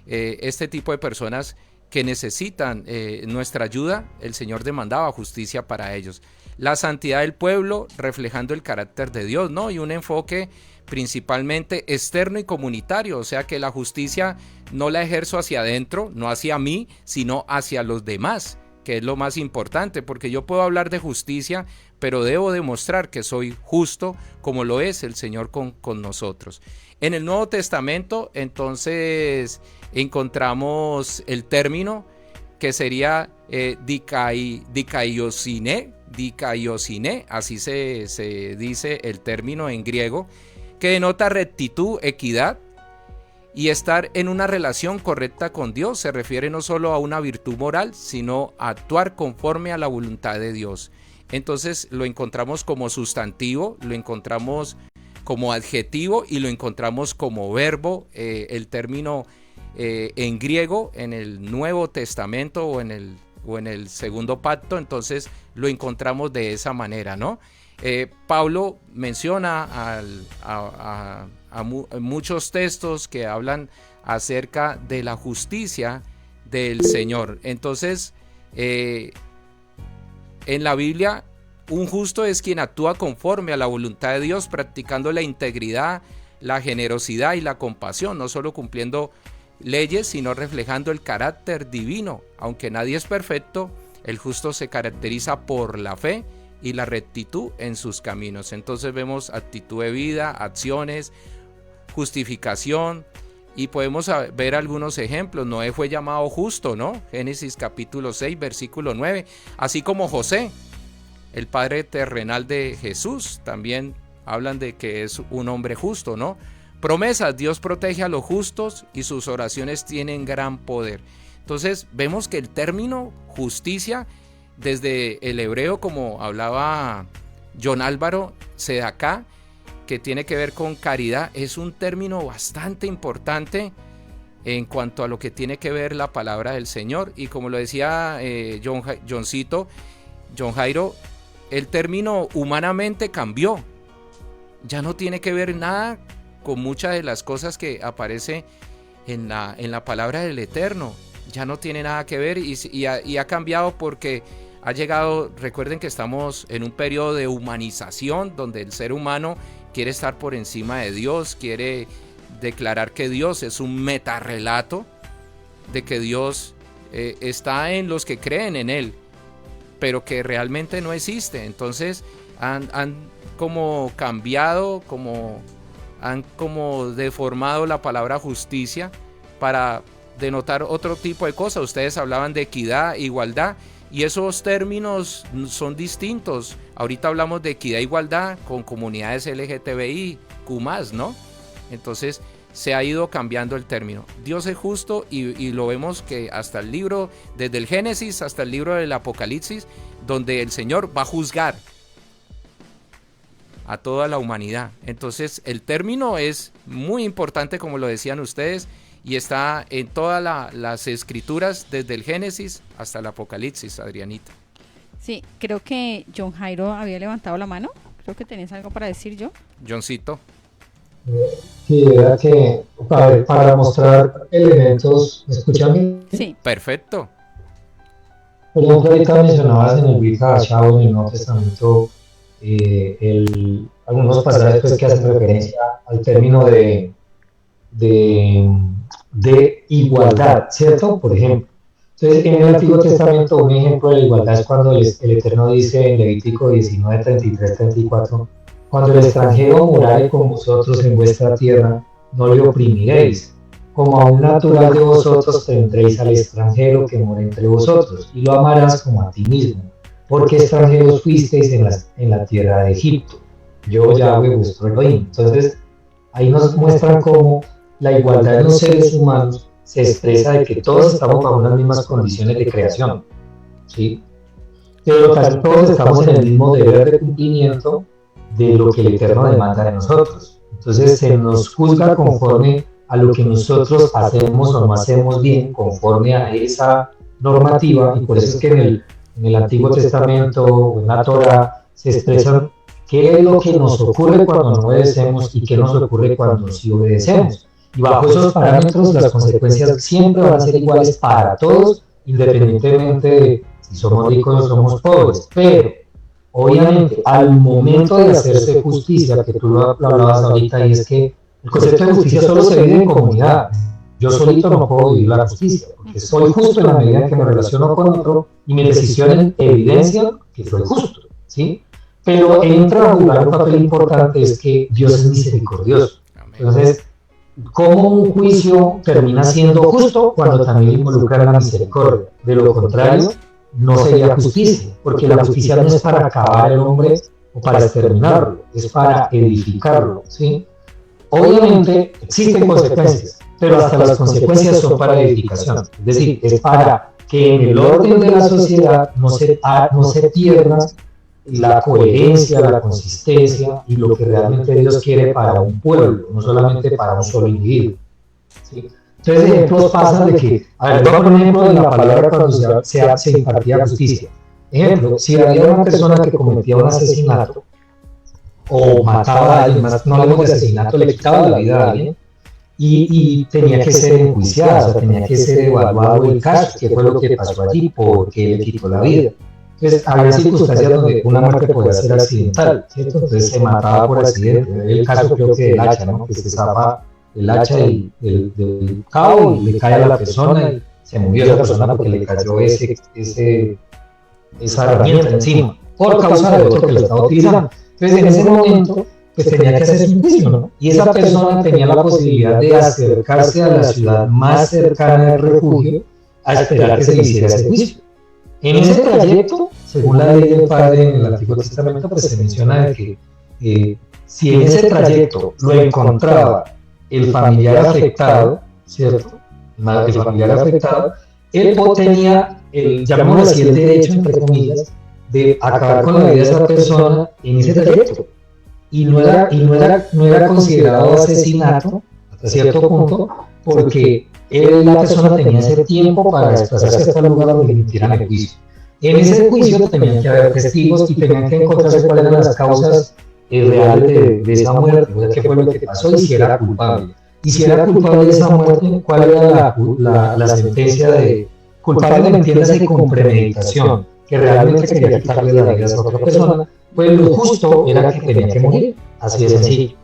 este tipo de personas que necesitan nuestra ayuda. El Señor demandaba justicia para ellos. la santidad del pueblo reflejando el carácter de Dios, ¿no? Y un enfoque principalmente externo y comunitario, o sea que la justicia no la ejerzo hacia adentro, no hacia mí, sino hacia los demás, que es lo más importante, porque yo puedo hablar de justicia, pero debo demostrar que soy justo como lo es el Señor con nosotros. En el Nuevo Testamento, entonces, encontramos el término que sería dikaiosine, así se dice el término en griego, que denota rectitud, equidad y estar en una relación correcta con Dios. Se refiere no solo a una virtud moral, sino a actuar conforme a la voluntad de Dios. Entonces lo encontramos como sustantivo, lo encontramos como adjetivo y lo encontramos como verbo. El término en griego, en el Nuevo Testamento o en el Segundo Pacto, entonces lo encontramos de esa manera, ¿no? Pablo menciona muchos textos que hablan acerca de la justicia del Señor. Entonces, en la Biblia, un justo es quien actúa conforme a la voluntad de Dios, practicando la integridad, la generosidad y la compasión, no solo cumpliendo leyes, sino reflejando el carácter divino. Aunque nadie es perfecto, el justo se caracteriza por la fe y la rectitud en sus caminos. Entonces vemos actitud de vida, acciones, justificación, y podemos ver algunos ejemplos. Noé fue llamado justo, ¿no? Génesis capítulo 6, versículo 9, así como José, el padre terrenal de Jesús, también hablan de que es un hombre justo, ¿no? Promesas, Dios protege a los justos y sus oraciones tienen gran poder. Entonces vemos que el término justicia, desde el hebreo, como hablaba John Álvaro Sedacá, que tiene que ver con caridad, es un término bastante importante en cuanto a lo que tiene que ver la palabra del Señor. Y como lo decía John Jairo, el término humanamente cambió. Ya no tiene que ver nada con muchas de las cosas que aparece en la palabra del Eterno. Ya no tiene nada que ver y ha cambiado porque ha llegado. Recuerden que estamos en un periodo de humanización donde el ser humano quiere estar por encima de Dios, quiere declarar que Dios es un metarrelato, de que Dios está en los que creen en Él, pero que realmente no existe. Entonces han como cambiado, han como deformado la palabra justicia para denotar otro tipo de cosas. Ustedes hablaban de equidad, igualdad, y esos términos son distintos. Ahorita hablamos de equidad e igualdad con comunidades LGTBIQ+, ¿no? Entonces se ha ido cambiando el término. Dios es justo y lo vemos que hasta el libro, desde el Génesis hasta el libro del Apocalipsis, donde el Señor va a juzgar a toda la humanidad. Entonces el término es muy importante, como lo decían ustedes, y está en todas las escrituras, desde el Génesis hasta el Apocalipsis, Adrianita. Sí, creo que John Jairo había levantado la mano. Creo que tenés algo para decir, yo. Johncito. Sí, era que para mostrar elementos, ¿me escuchan? Sí. Perfecto. Por ejemplo, ahorita mencionabas en el Brit Hadashah, en el Nuevo Testamento, algunos pasajes pues, que hacen referencia al término de igualdad, ¿cierto? Por ejemplo. Entonces, en el Antiguo Testamento, un ejemplo de la igualdad es cuando el Eterno dice en Levítico 19, 33, 34, cuando el extranjero morare con vosotros en vuestra tierra, no le oprimiréis. Como a un natural de vosotros tendréis al extranjero que mora entre vosotros, y lo amarás como a ti mismo, porque extranjeros fuisteis en la tierra de Egipto. Yo, Yahweh, vuestro Elohim. Entonces, ahí nos muestran cómo la igualdad de los seres humanos se expresa de que todos estamos bajo unas mismas condiciones de creación, ¿sí? Pero casi todos estamos en el mismo deber de cumplimiento de lo que el Eterno demanda de nosotros. Entonces se nos juzga conforme a lo que nosotros hacemos o no hacemos bien, conforme a esa normativa, y por eso es que en el Antiguo Testamento o en la Torah se expresan qué es lo que nos ocurre cuando no obedecemos y qué nos ocurre cuando sí obedecemos. Y bajo esos parámetros las consecuencias siempre van a ser iguales para todos, independientemente de si somos ricos o somos pobres. Pero Obviamente, al momento de hacerse justicia, que tú lo hablabas ahorita, y es que el concepto de justicia solo se vive en comunidad. Yo solito no puedo vivir la justicia, porque soy justo en la medida en que me relaciono con otro y mis decisiones evidencian que soy justo, ¿sí? Pero entra a jugar un papel importante, es que Dios es misericordioso. Entonces, ¿cómo un juicio termina siendo justo cuando también involucra la misericordia? De lo contrario, no sería justicia, porque la justicia no es para acabar al hombre o para exterminarlo, es para edificarlo, ¿sí? Obviamente existen consecuencias, pero hasta las consecuencias son para edificación, es decir, es para que en el orden de la sociedad no se pierda la coherencia, la consistencia y lo que realmente Dios quiere para un pueblo, no solamente para un solo individuo, ¿sí? Entonces, ejemplos pasan de que, a ver, voy a poner un ejemplo de la palabra cuando se impartía justicia. Ejemplo, si había una persona que cometía un asesinato o mataba a alguien, no hablemos de asesinato, le quitaba la vida a alguien y tenía que ser enjuiciado, o sea, tenía que ser evaluado el caso, qué fue lo que pasó allí, por qué le quitó la vida. Entonces, había circunstancias donde una muerte podía ser accidental, ¿cierto? Entonces se mataba por accidente. El caso creo que del hacha, ¿no? Que se zapa el hacha del cabo y le cae a la persona y se murió esa persona porque le cayó esa herramienta encima, por causa de otro que lo estaba utilizando. Entonces, en ese momento, pues tenía que hacerse un juicio, ¿no? Y esa persona tenía la posibilidad de acercarse a la ciudad más cercana del refugio a esperar que se le hiciera ese juicio. En ese trayecto, según la ley del Padre en el Antiguo Testamento, pues se menciona de que si en ese trayecto lo encontraba el familiar afectado, ¿cierto? El familiar afectado, él tenía, llamémoslo así, el derecho, entre comillas, de acabar con la vida de esa persona en ese trayecto. Y no era considerado asesinato hasta cierto punto, porque la persona tenía ese tiempo para desplazarse hasta el lugar donde le emitieran el juicio. En ese juicio tenían que haber testigos y tenían que encontrarse cuáles eran las causas reales de esa muerte, qué fue lo que pasó y si era culpable. Y si era culpable de esa muerte, cuál era la sentencia de culpable, me entiendas, con premeditación, que realmente quería quitarle la vida a esa otra persona, pues lo justo era que tenía que morir, así de sencillo.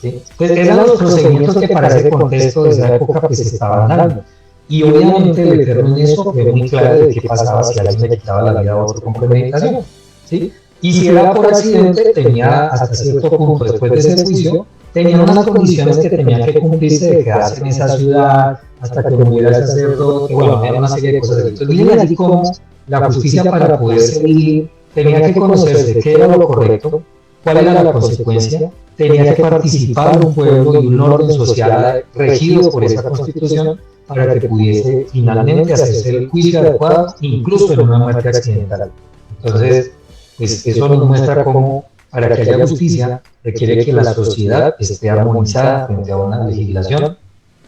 ¿Sí? Pues eran los procedimientos que para ese contexto de esa época pues se estaban dando. Y obviamente el Eterno en eso fue muy claro de qué pasaba si alguien le quitaba la vida a otro con premeditación, ¿sí? Y si era por accidente, tenía hasta cierto punto, después de ese juicio, tenía unas condiciones que tenía que cumplirse de quedarse en esa ciudad hasta que muriera el sacerdote, bueno, era una serie de cosas. Entonces, miren allí cómo la justicia para poderse vivir tenía que conocerse qué era lo correcto, cuál era la consecuencia, tenía que participar un pueblo y un orden social regido por esa constitución para que pudiese finalmente hacerse el juicio adecuado, incluso en una muerte accidental. Entonces, pues eso nos muestra cómo para que haya justicia requiere que la sociedad esté armonizada frente a una legislación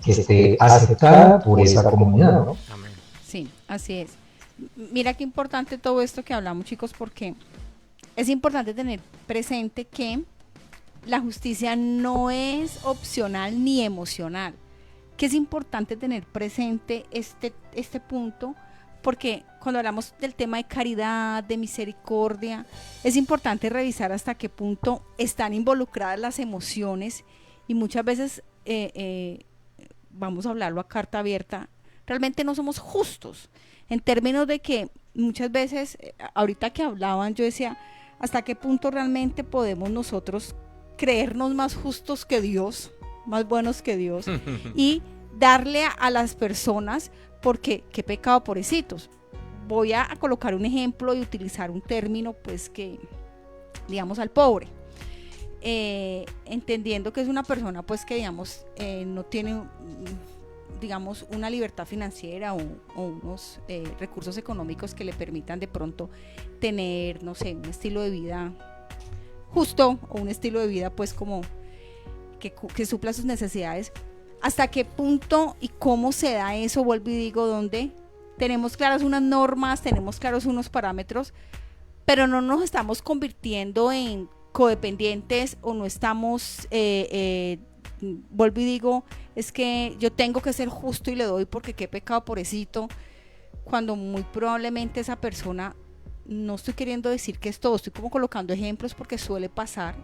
que esté aceptada por esa comunidad, ¿no? Sí, así es. Mira qué importante todo esto que hablamos, chicos, porque es importante tener presente que la justicia no es opcional ni emocional, que es importante tener presente este punto, porque cuando hablamos del tema de caridad, de misericordia, es importante revisar hasta qué punto están involucradas las emociones y muchas veces, vamos a hablarlo a carta abierta, realmente no somos justos, en términos de que muchas veces, ahorita que hablaban, yo decía, hasta qué punto realmente podemos nosotros creernos más justos que Dios, más buenos que Dios, y darle a las personas, porque qué pecado, pobrecitos. Voy a colocar un ejemplo y utilizar un término, pues que, digamos, al pobre, entendiendo que es una persona, pues que, digamos, no tiene, digamos, una libertad financiera o unos recursos económicos que le permitan de pronto tener, no sé, un estilo de vida justo o un estilo de vida, pues, como que supla sus necesidades. ¿Hasta qué punto y cómo se da eso? Vuelvo y digo, donde tenemos claras unas normas, tenemos claros unos parámetros, pero no nos estamos convirtiendo en codependientes o no estamos, vuelvo y digo, es que yo tengo que ser justo y le doy porque qué pecado, pobrecito, cuando muy probablemente esa persona no estoy queriendo decir que es todo, estoy como colocando ejemplos porque suele pasar.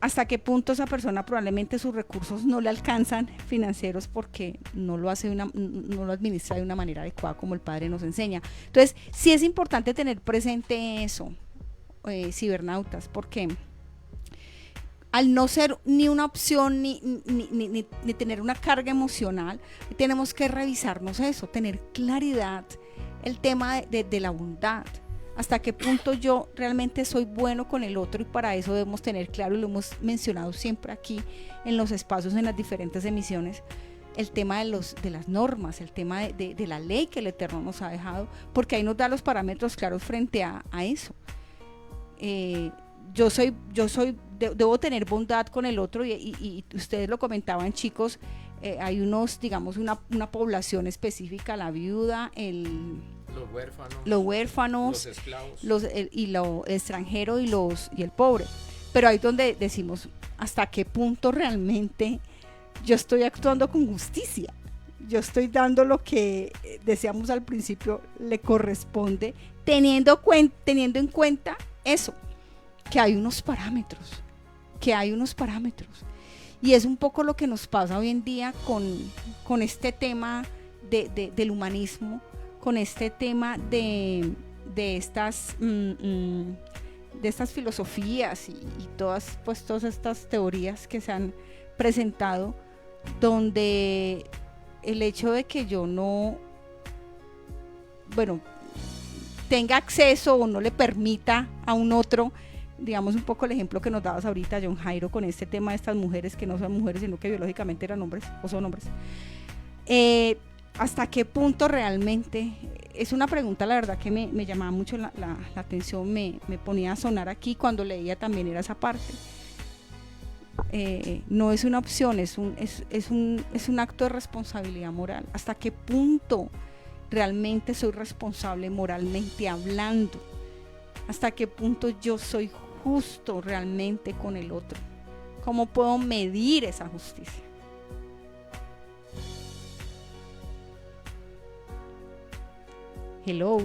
Hasta qué punto esa persona probablemente sus recursos no le alcanzan financieros porque no lo administra de una manera adecuada como el padre nos enseña. Entonces sí es importante tener presente eso, cibernautas, porque al no ser ni una opción ni tener una carga emocional, tenemos que revisarnos eso, tener claridad, el tema de la bondad. Hasta qué punto yo realmente soy bueno con el otro, y para eso debemos tener claro, y lo hemos mencionado siempre aquí en los espacios, en las diferentes emisiones, el tema de las normas, el tema de la ley que el Eterno nos ha dejado, porque ahí nos da los parámetros claros frente a eso. Debo tener bondad con el otro, y ustedes lo comentaban, chicos, hay digamos una población específica, la viuda, los huérfanos, los esclavos, lo extranjero y el pobre. Pero ahí es donde decimos hasta qué punto realmente yo estoy actuando con justicia, yo estoy dando lo que decíamos al principio le corresponde, teniendo en cuenta eso, que hay unos parámetros, y es un poco lo que nos pasa hoy en día con este tema del humanismo, con este tema de estas filosofías y todas estas teorías que se han presentado, donde el hecho de que yo tenga acceso o no le permita a un otro, digamos un poco el ejemplo que nos dabas ahorita, John Jairo, con este tema de estas mujeres que no son mujeres sino que biológicamente eran hombres o son hombres, ¿hasta qué punto realmente? Es una pregunta, la verdad, que me llamaba mucho la atención, me ponía a sonar aquí cuando leía también, era esa parte. No es una opción, es un acto de responsabilidad moral. ¿Hasta qué punto realmente soy responsable moralmente hablando? ¿Hasta qué punto yo soy justo realmente con el otro? ¿Cómo puedo medir esa justicia? Hello.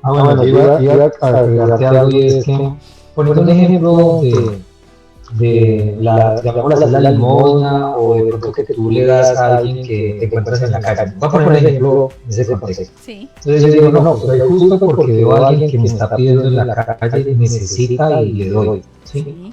Bueno, iba a agregarte algo, y es que, poniendo un ejemplo de la limosna, o de pronto que tú le das a alguien que te encuentras en la calle. Voy a poner un ejemplo en ese contexto. Sí. Entonces yo digo, no, soy justo porque veo a alguien que me está pidiendo en la calle, necesita y le doy. ¿Sí?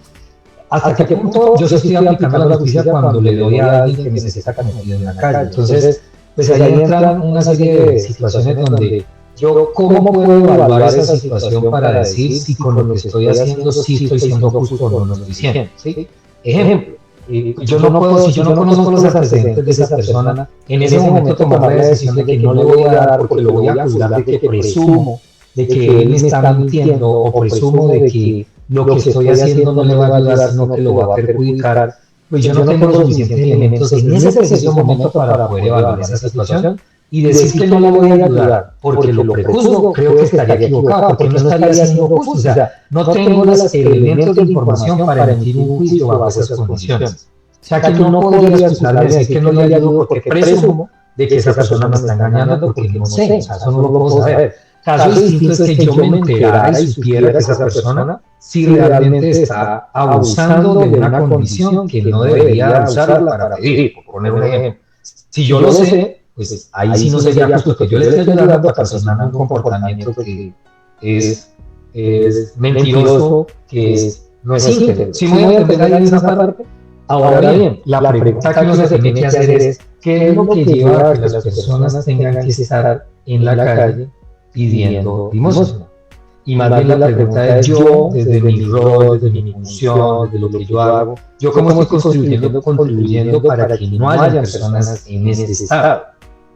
¿Hasta qué punto yo estoy aplicando la justicia cuando le doy a alguien que necesita que me pida en la calle? Entonces, pues ahí entran una serie de situaciones donde yo, ¿cómo puedo evaluar esa situación para decir si con lo que estoy haciendo sí estoy siendo justo o no lo estoy siendo? ¿Sí? Ejemplo, yo no puedo, si yo no conozco los antecedentes de esa persona, en ese momento tomar la decisión de que no le voy a dar porque lo voy a acusar de que presumo de que él me está mintiendo, o presumo de que lo que estoy haciendo no le va a ayudar, sino que lo va a perjudicar. Pues yo no tengo los suficientes elementos en ese preciso momento para poder evaluar esa situación y decir que no le voy a ayudar porque lo prejuzgo. Creo que estaría equivocado, porque no estaría siendo justo. O sea, no tengo los elementos de información para emitir un juicio bajo esas condiciones. O sea, que no podría excusarme de decir que no le ayudo porque presumo de que esa persona me está engañando, porque no sé, o sea, eso no lo puedo saber. Caso distinto es que yo me enterara y supiera que esa persona si realmente está abusando de una condición que no debería usarla para pedir, por poner un ejemplo. Si yo lo sé, pues ahí sí no sería justo que yo le esté ayudando a la persona en un comportamiento que es mentiroso, que no es íntegro. ¿Sí me voy a entender ahí en esa parte? Ahora bien, la pregunta que uno se tiene que hacer es, ¿qué es lo que lleva a que las personas tengan que estar en la calle pidiendo limosna? Y más bien la pregunta es, yo, desde mi rol, desde mi función, desde lo que yo hago, yo cómo estoy contribuyendo para que no haya personas en este estado.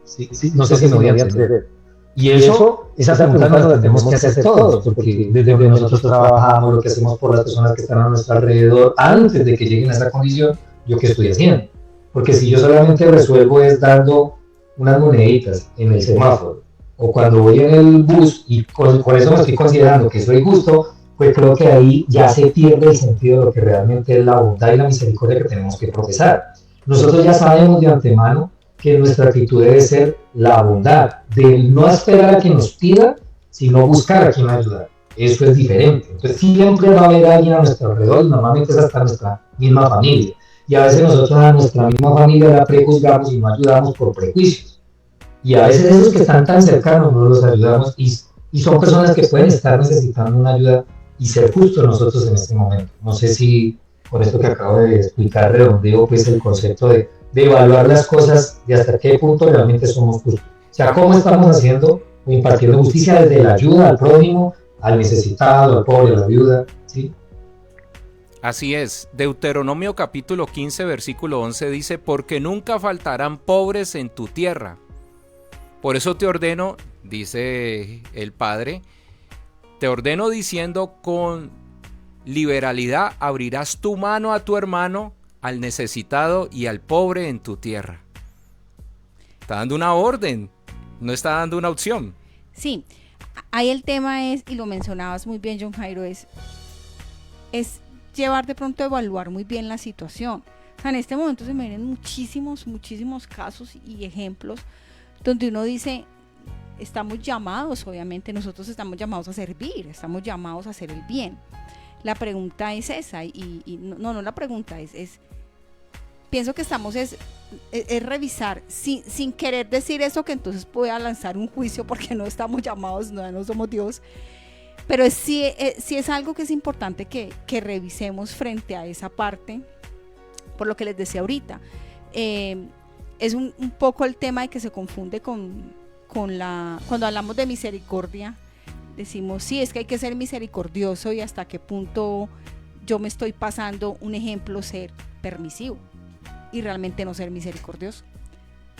¿Sí? No sé si me voy a entender. Y esa pregunta nos la tenemos que hacer todos, porque desde donde nosotros trabajamos, lo que hacemos por las personas que están a nuestro alrededor, antes de que lleguen a esa condición, ¿yo qué estoy haciendo? Porque si yo solamente resuelvo es dando unas moneditas en el semáforo, o cuando voy en el bus y por eso me estoy considerando que soy justo, pues creo que ahí ya se pierde el sentido de lo que realmente es la bondad y la misericordia que tenemos que profesar. Nosotros ya sabemos de antemano que nuestra actitud debe ser la bondad, de no esperar a quien nos pida, sino buscar a quien ayudar. Eso es diferente. Entonces siempre va a haber alguien a nuestro alrededor, y normalmente es hasta nuestra misma familia. Y a veces nosotros a nuestra misma familia la prejuzgamos y no ayudamos por prejuicios. Y a veces esos que están tan cercanos no los ayudamos y son personas que pueden estar necesitando una ayuda y ser justos nosotros en este momento. No sé si con esto que acabo de explicar redondeo pues el concepto de evaluar las cosas de hasta qué punto realmente somos justos. O sea, cómo estamos haciendo o impartiendo justicia desde la ayuda al prójimo, al necesitado, al pobre, a la viuda, ¿sí? Así es. Deuteronomio capítulo 15, versículo 11 dice: porque nunca faltarán pobres en tu tierra. Por eso te ordeno, dice el Padre, te ordeno diciendo, con liberalidad abrirás tu mano a tu hermano, al necesitado y al pobre en tu tierra. Está dando una orden, no está dando una opción. Sí, ahí el tema es, y lo mencionabas muy bien, John Jairo, es llevar de pronto a evaluar muy bien la situación. O sea, en este momento se me vienen muchísimos casos y ejemplos donde uno dice, estamos llamados, obviamente nosotros estamos llamados a servir, estamos llamados a hacer el bien. La pregunta es esa, no la pregunta es pienso que estamos es revisar, sin querer decir eso que entonces pueda lanzar un juicio porque no estamos llamados, no somos Dios, pero sí es algo que es importante que revisemos frente a esa parte, por lo que les decía ahorita. Es un poco el tema de que se confunde cuando hablamos de misericordia, decimos, sí, es que hay que ser misericordioso y hasta qué punto yo me estoy pasando, un ejemplo, ser permisivo y realmente no ser misericordioso,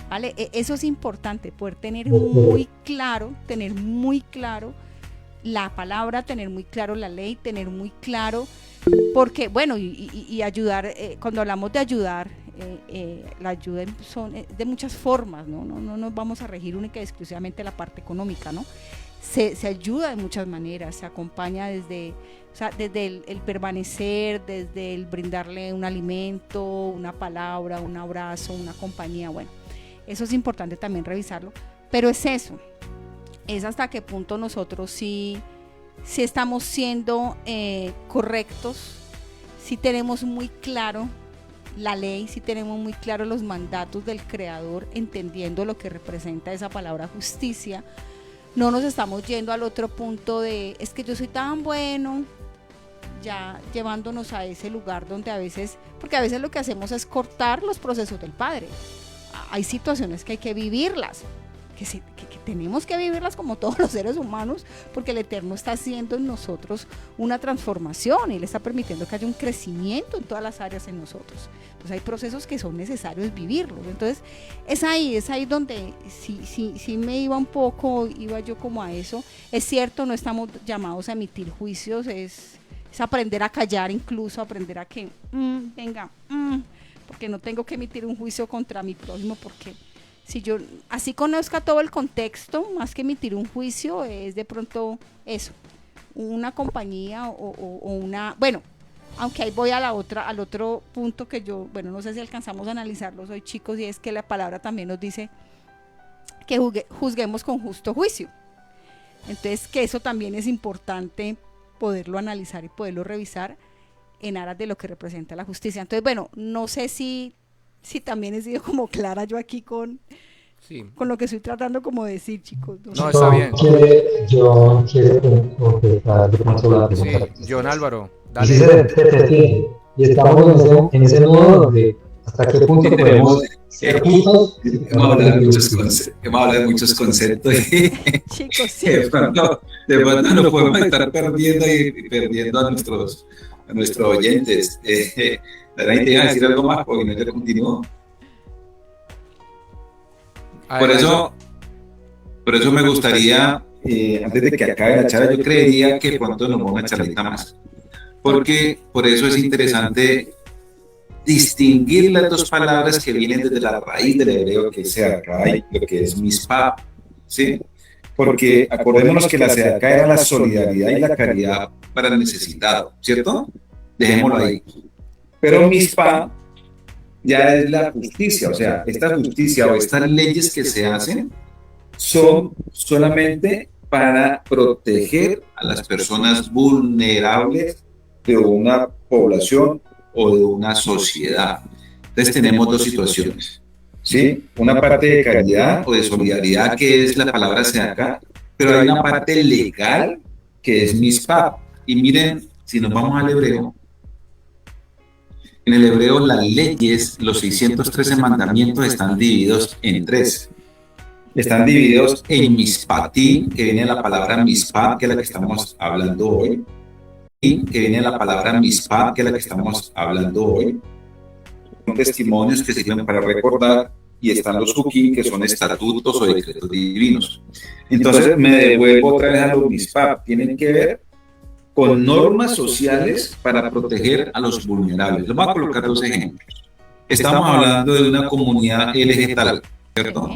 ¿vale? Eso es importante, poder tener muy claro la palabra, tener muy claro la ley, tener muy claro, porque, bueno, y ayudar, cuando hablamos de ayudar, la ayuda son de muchas formas, no nos vamos a regir única y exclusivamente la parte económica, ¿no? Se ayuda de muchas maneras, se acompaña desde el permanecer, desde el brindarle un alimento, una palabra, un abrazo, una compañía. Bueno, eso es importante también revisarlo, pero es eso, es hasta qué punto nosotros sí estamos siendo correctos, si tenemos muy claro la ley, si tenemos muy claro los mandatos del Creador, entendiendo lo que representa esa palabra justicia. No nos estamos yendo al otro punto de, es que yo soy tan bueno, ya llevándonos a ese lugar donde a veces, porque a veces lo que hacemos es cortar los procesos del Padre. Hay situaciones que hay que vivirlas, que tenemos que vivirlas como todos los seres humanos, porque el Eterno está haciendo en nosotros una transformación y le está permitiendo que haya un crecimiento en todas las áreas en nosotros. Entonces hay procesos que son necesarios vivirlos. Entonces es ahí donde sí me iba yo como a eso. Es cierto, no estamos llamados a emitir juicios, es aprender a callar, incluso aprender a que porque no tengo que emitir un juicio contra mi prójimo, porque si yo así conozca todo el contexto, más que emitir un juicio, es de pronto eso, una compañía o una, bueno, aunque ahí voy al otro punto que yo, bueno, no sé si alcanzamos a analizarlo hoy, chicos, y es que la palabra también nos dice que juzguemos con justo juicio. Entonces, que eso también es importante poderlo analizar y poderlo revisar en aras de lo que representa la justicia. Entonces, bueno, no sé si también he sido como clara yo aquí con lo que estoy tratando como de decir, chicos. No, está bien. Yo quiero completar de pronto la pregunta. Sí, John Álvaro, dale. Y estamos en ese nudo donde hasta qué punto podemos ser justos. Hemos hablado de muchos conceptos. Chicos, sí. De pronto nos podemos estar perdiendo a nuestros oyentes. ¿Te iba a decir algo más porque no te continúo? Por eso me gustaría, antes de que acabe la charla, yo creería que pronto nos vamos a una charlita más. Porque por eso es interesante distinguir las dos palabras que vienen desde la raíz del hebreo, que es sedaká, lo que es mispah, ¿sí? Porque acordémonos que la sedaká era la solidaridad y la caridad para el necesitado, ¿cierto? Dejémoslo ahí. Pero mispah ya es la justicia. O sea, esta justicia o estas leyes que se hacen son solamente para proteger a las personas vulnerables de una población o de una sociedad. Entonces tenemos dos situaciones, ¿sí? Una parte de caridad o de solidaridad, que es la palabra acá, pero hay una parte legal que es mispah. Y miren, si nos vamos al hebreo, en el hebreo las leyes, los 613 mandamientos están divididos en tres. Están divididos en mispatim, que viene la palabra mispah, que es la que estamos hablando hoy, y que viene la palabra mispah, que es la que estamos hablando hoy. Son testimonios que sirven para recordar, y están los hukim, que son estatutos o decretos divinos. Entonces me devuelvo otra vez a los mispah. Tienen que ver con normas sociales para proteger a los vulnerables. Les voy a colocar dos ejemplos. Estamos hablando de una comunidad LGBT, ¿cierto?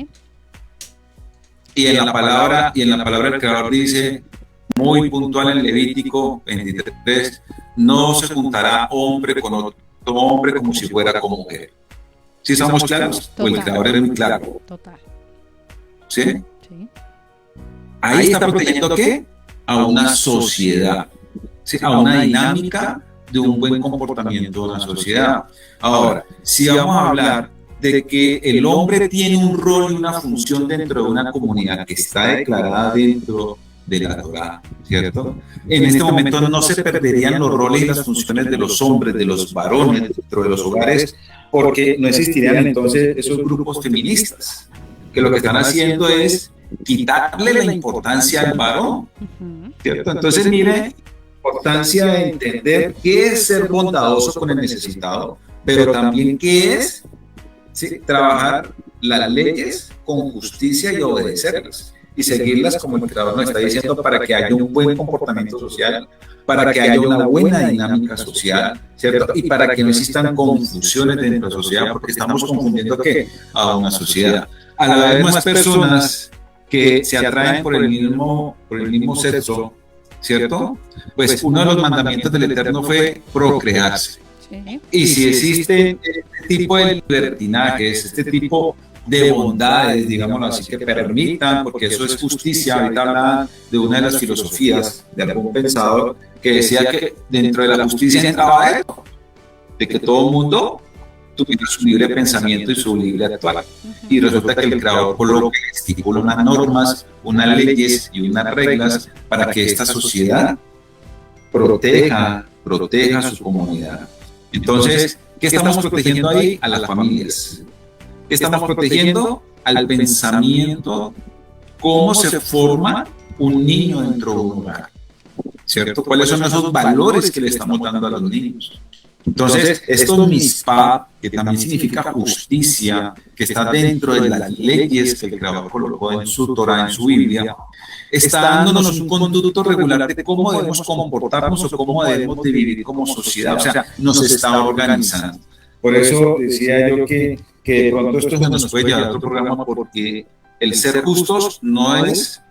Y en la palabra el Creador dice, muy puntual en Levítico 23, no se juntará hombre con otro hombre como si fuera como mujer. ¿Sí estamos claros? Total. O el Creador es muy claro. Total. ¿Sí? Sí. Ahí está protegiendo ¿qué? A una sociedad, ¿sí? A una dinámica de un buen comportamiento de una sociedad. Ahora, si vamos a hablar de que el hombre tiene un rol y una función dentro de una comunidad que está declarada dentro de la Torá, ¿cierto? En este momento no se perderían los roles y las funciones de los hombres, de los varones dentro de los hogares, porque no existirían entonces esos grupos feministas, que lo que están haciendo es quitarle la importancia al varón, ¿cierto? Entonces, mire, importancia de entender qué es ser bondadoso con el necesitado, pero también qué es, ¿sí?, trabajar las leyes con justicia y obedecerlas y seguirlas como el Creador nos está diciendo, para que haya un buen comportamiento social, para que haya una buena dinámica social, ¿cierto? Y para que no existan confusiones dentro de la sociedad, porque estamos confundiendo ¿qué? A una sociedad. A la vez más personas que se atraen por el mismo sexo, ¿cierto? Pues uno de los mandamientos del Eterno fue procrearse. Sí. Y si existe este tipo de libertinajes, este tipo de bondades, digámoslo así, que permitan, porque eso es justicia. Ahorita hablan de una de las filosofías de algún pensador que decía que dentro de la justicia entraba esto, de que todo el mundo tuviera su libre pensamiento y su libre actuar. Y resulta que el Creador coloca, estipula unas normas, unas leyes y unas reglas para que esta sociedad proteja su comunidad. Entonces, ¿qué estamos protegiendo ahí? A las familias. ¿Qué estamos protegiendo? Al pensamiento, cómo se forma un niño dentro de un hogar, ¿cierto? ¿Cuáles son esos valores que le estamos dando a los niños? Entonces, esto mispah, que también significa justicia, que está dentro de las leyes que el Creador colocó en su Torah, en su Biblia, está dándonos un conducto regular de cómo debemos comportarnos o cómo debemos de vivir como sociedad. O sea, nos está organizando. Por eso decía yo que de pronto esto se nos puede llevar a otro programa, porque el ser justos no es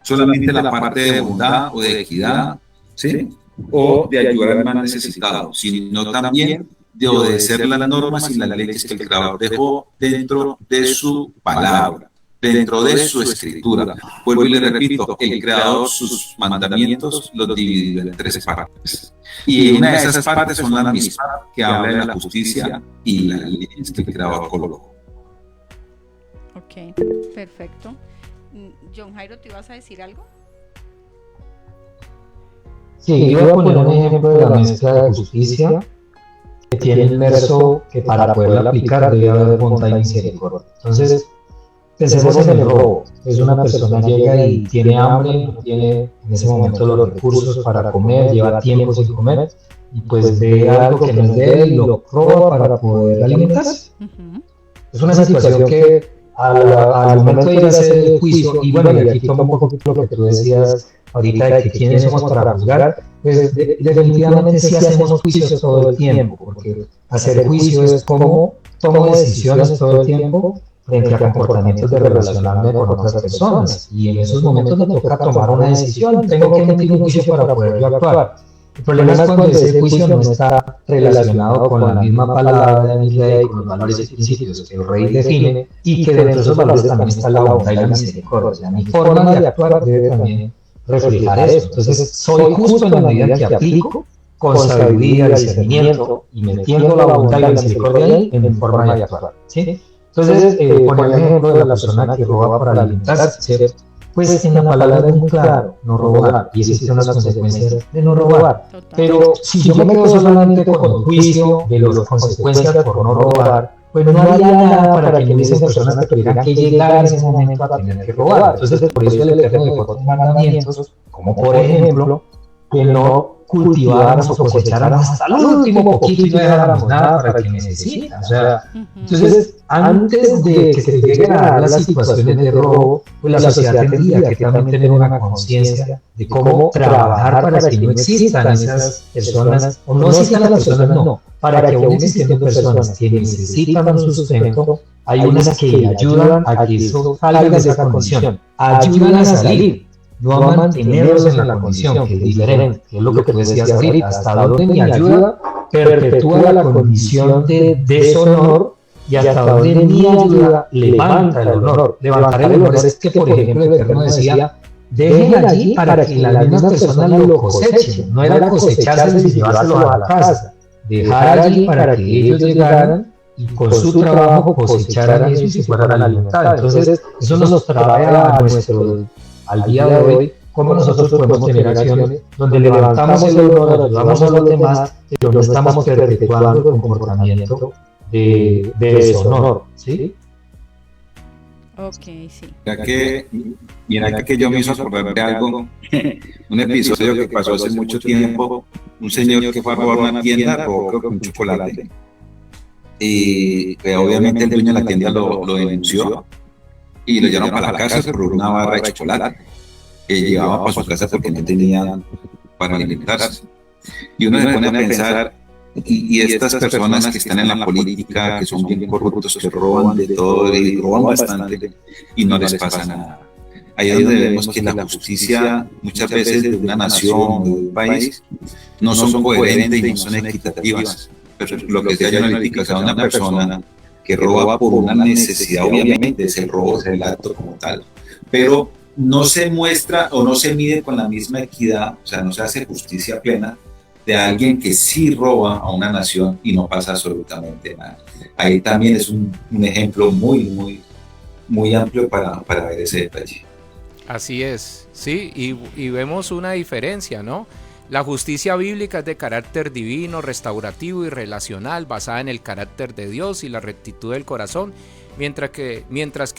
solamente la parte de bondad o de equidad, ¿sí?, o de ayudar al más necesitado, sino también de obedecer las normas y las leyes que el Creador dejó dentro de su palabra, dentro de su escritura. Vuelvo y le repito, el Creador sus mandamientos los dividió en tres partes. Y una de esas partes son las mismas que habla de la justicia y las leyes que el Creador colocó. Ok, perfecto. John Jairo, ¿te ibas a decir algo? Sí, yo voy a poner un ejemplo de la mezcla de justicia que tiene inmerso que para poderla aplicar debe haber bondad y misericordia. Entonces, pensemos en el robo. Es una persona llega y tiene hambre, no tiene en ese momento los recursos para comer, lleva tiempo sin comer, y pues ve algo que no es de él y lo roba para poder alimentarse. Es una situación que al momento de ir a hacer el juicio, y bueno, y aquí tomo un poco lo que tú decías ahorita de que quiénes somos para juzgar, pues definitivamente sí hacemos juicios todo el tiempo, porque hacer juicio es como tomo decisiones todo el tiempo frente a comportamientos de relacionarme con otras personas, y en esos momentos me toca tomar una decisión, tengo que emitir un juicio para poder yo actuar. El problema es cuando ese juicio no está relacionado con la misma palabra de mi rey, con los valores y principios que el rey define, y que dentro de esos valores también está la bondad y la misericordia. O sea, mi forma de actuar debe también reflejar eso. Entonces, soy justo en la medida en que aplico con sabiduría, discernimiento, y metiendo la bondad y la misericordia ahí en mi forma de actuar, ¿sí? Entonces, por el ejemplo de la persona que roba para alimentarse, pues en la palabra es muy claro, no robar, y existen unas consecuencias de no robar. Total. Pero si yo me quedo solamente con el juicio de las consecuencias por no robar, pues no haría nada para que no hubiesen personas que tuvieran que llegar en ese momento a tener que robar. Entonces, por eso el Eterno dejó mandamientos, como por ejemplo, que no cultiváramos o cosecháramos hasta el último poquito y no dejáramos nada para quien necesita. O sea, entonces, antes de que se lleguen a dar las situaciones de robo, pues la sociedad tendría que también tener una conciencia de cómo trabajar para que no existan esas personas, o no existan las personas, no, para que aún existiendo personas que necesitan un sustento, hay unas que ayudan a que eso salga de esa condición, ayudan a salir, no a mantenerlos en la condición, que es diferente, que es lo que tú decías ahorita, hasta dónde mi ayuda perpetúa la condición de deshonor y hasta dónde mi ayuda levanta el honor. Levantar el honor es que, por ejemplo, el Eterno decía, dejen allí para que la misma persona lo coseche, no era cosecharse y llevárselo a la casa, dejar allí para que ellos llegaran y con su trabajo cosecharan eso y se fueran a alimentar. Entonces, eso nos trae a al día de hoy, cómo nosotros podemos tener acciones donde levantamos el honor, ayudamos a los demás, pero no estamos perpetuando el comportamiento de deshonor, ¿sí? Ok, sí. Mira que yo me hizo acordar de algo, un episodio que pasó hace mucho tiempo, un señor que fue a robar una tienda, robó creo que un chocolate, y obviamente el dueño de la tienda lo denunció, y lo llevaron para la casa por una barra de chocolate que llevaba para su casa porque no tenían para alimentarse. Y uno se pone a pensar, y estas personas que están en la política, que son bien corruptos, que roban de todo y roban bastante y no les pasa nada. Ahí es donde vemos que la justicia muchas veces de una nación o de un país no son coherentes y no son equitativas. Pero lo que sea analítica, o sea, una persona que roba por una necesidad, obviamente es el robo, es el acto como tal, pero no se muestra o no se mide con la misma equidad, o sea, no se hace justicia plena de alguien que sí roba a una nación y no pasa absolutamente nada. Ahí también es un ejemplo muy amplio para ver ese detalle. Así es, sí, y vemos una diferencia, ¿no? La justicia bíblica es de carácter divino, restaurativo y relacional, basada en el carácter de Dios y la rectitud del corazón, mientras que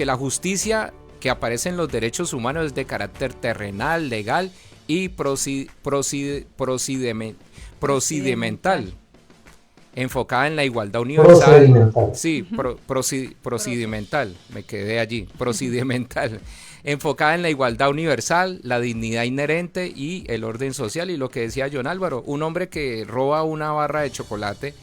la justicia que aparece en los derechos humanos es de carácter terrenal, legal y procedimental, enfocada en la igualdad universal. Sí, procedimental, me quedé allí, procedimental. Enfocada en la igualdad universal, la dignidad inherente y el orden social. Y lo que decía John Álvaro, un hombre que roba una barra de chocolate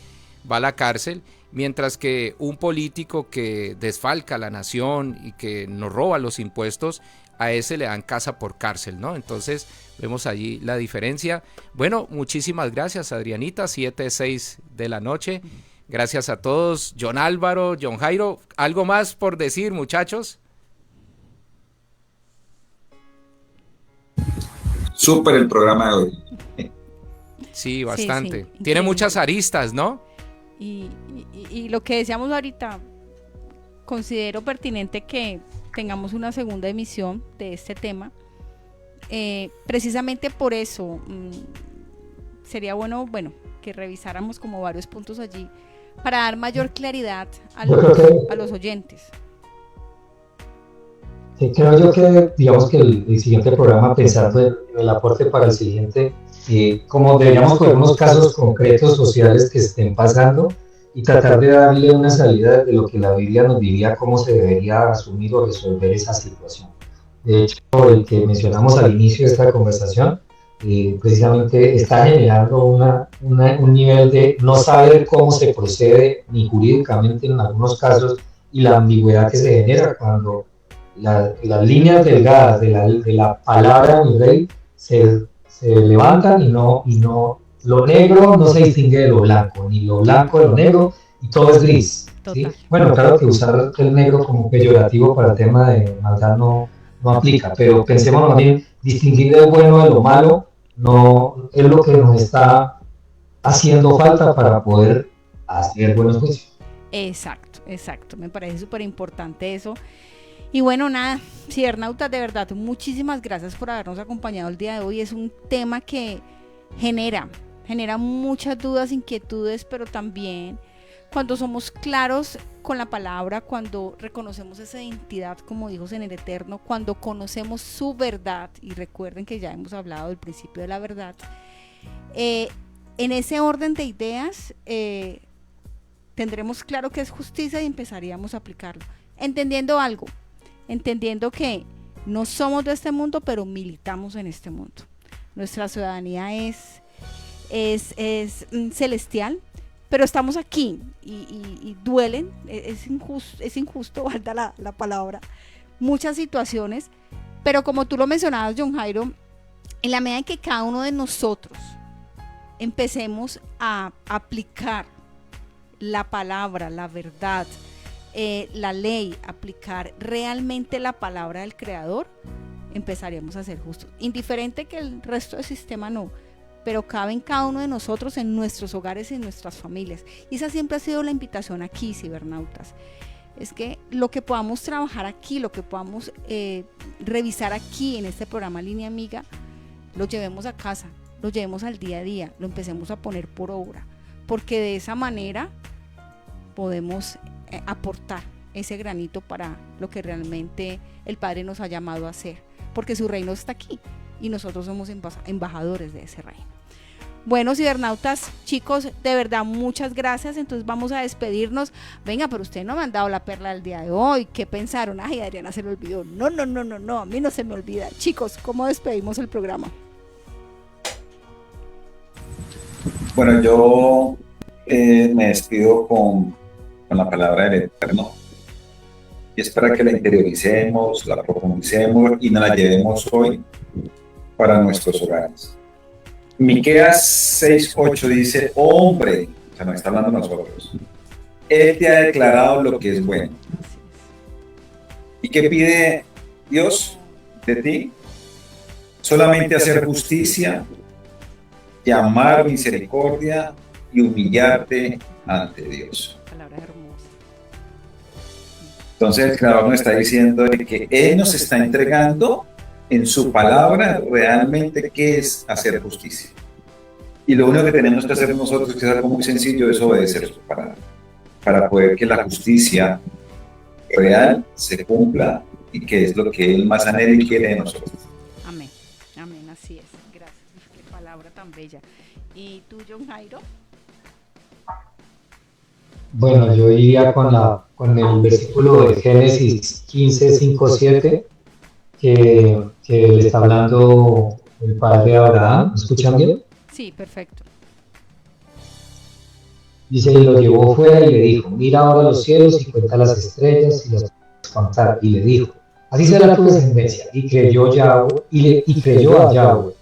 va a la cárcel, mientras que un político que desfalca a la nación y que nos roba los impuestos, a ese le dan casa por cárcel, ¿no? Entonces vemos allí la diferencia. Bueno, muchísimas gracias, Adrianita, 7:06 de la noche. Gracias a todos. John Álvaro, John Jairo, ¿algo más por decir, muchachos? Súper el programa de hoy. Sí, bastante. Sí, tiene muchas aristas, ¿no? Y lo que decíamos ahorita, considero pertinente que tengamos una segunda emisión de este tema. Precisamente por eso sería bueno que revisáramos como varios puntos allí para dar mayor claridad a los oyentes. Sí, creo yo que, digamos que el siguiente programa, pensando en el aporte para el siguiente, como deberíamos coger unos casos concretos sociales que estén pasando y tratar de darle una salida de lo que la Biblia nos diría cómo se debería asumir o resolver esa situación. De hecho, el que mencionamos al inicio de esta conversación, precisamente está generando un nivel de no saber cómo se procede ni jurídicamente en algunos casos y la ambigüedad que se genera cuando las líneas delgadas de la palabra de mi rey se levantan y no lo negro no se distingue de lo blanco, ni lo blanco de lo negro, y todo es gris. ¿Sí? Bueno, claro que usar el negro como peyorativo para el tema de maldad no aplica, pero pensemos también, distinguir lo bueno de lo malo no es lo que nos está haciendo falta para poder hacer buenos juicios. Exacto, me parece súper importante eso. Y bueno, nada, cibernautas, de verdad, muchísimas gracias por habernos acompañado el día de hoy. Es un tema que genera muchas dudas, inquietudes, pero también cuando somos claros con la palabra, cuando reconocemos esa identidad como hijos en el eterno, cuando conocemos su verdad, y recuerden que ya hemos hablado del principio de la verdad, en ese orden de ideas tendremos claro qué es justicia y empezaríamos a aplicarlo, entendiendo que no somos de este mundo, pero militamos en este mundo. Nuestra ciudadanía es celestial, pero estamos aquí y duelen, es injusto, valga la palabra, muchas situaciones, pero como tú lo mencionabas, John Jairo, en la medida en que cada uno de nosotros empecemos a aplicar la palabra, la verdad, la ley, aplicar realmente la palabra del Creador, empezaríamos a ser justos, indiferente que el resto del sistema no, pero cabe en cada uno de nosotros, en nuestros hogares y en nuestras familias. Y esa siempre ha sido la invitación aquí, cibernautas. Es que lo que podamos trabajar aquí, lo que podamos revisar aquí en este programa Línea Amiga, lo llevemos a casa, lo llevemos al día a día, lo empecemos a poner por obra, porque de esa manera podemos aportar ese granito para lo que realmente el Padre nos ha llamado a hacer, porque su reino está aquí y nosotros somos embajadores de ese reino. Bueno, cibernautas, chicos, de verdad, muchas gracias. Entonces vamos a despedirnos. Venga, pero ustedes no me han dado la perla del día de hoy. ¿Qué pensaron? Ay, Adriana se le olvidó. No, a mí no se me olvida. Chicos, ¿cómo despedimos el programa? Bueno, yo me despido con la palabra del Eterno. Y es para que la interioricemos, la profundicemos y nos la llevemos hoy para nuestros hogares. Miqueas 6:8 dice: hombre, o sea, nos está hablando a nosotros, Él te ha declarado lo que es bueno. ¿Y qué pide Dios de ti? Solamente hacer justicia, llamar misericordia y humillarte ante Dios. Palabra hermosa. Entonces el Creador nos está diciendo de que Él nos está entregando en su palabra realmente qué es hacer justicia. Y lo único que tenemos que hacer nosotros, que es algo muy sencillo, es obedecer su palabra, para poder que la justicia real se cumpla y que es lo que Él más anhela y quiere de nosotros. Amén, así es. Gracias, qué palabra tan bella. ¿Y tú, John Jairo? Bueno, yo iría con el versículo de Génesis 15:5-7, que le está hablando el padre de Abraham. ¿Me escuchan bien? Sí, perfecto. Dice: y lo llevó fuera y le dijo: mira ahora los cielos y cuenta las estrellas y las puedes contar. Y le dijo: así será tu descendencia. Y creyó a Yahweh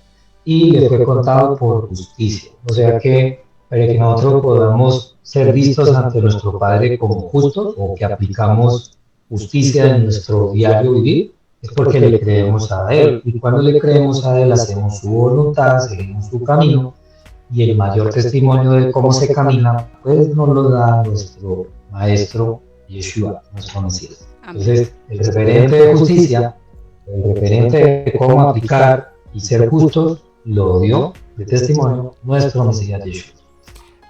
y le fue contado por justicia. O sea que para que nosotros podamos ser vistos ante nuestro Padre como justos, o que aplicamos justicia en nuestro diario vivir, es porque le creemos a Él. Y cuando le creemos a Él, hacemos su voluntad, seguimos su camino, y el mayor testimonio de cómo se camina, pues nos lo da nuestro Maestro Yeshua, nuestro Mesías. Entonces, el referente de justicia, el referente de cómo aplicar y ser justos, lo dio de testimonio nuestro Mesías Yeshua.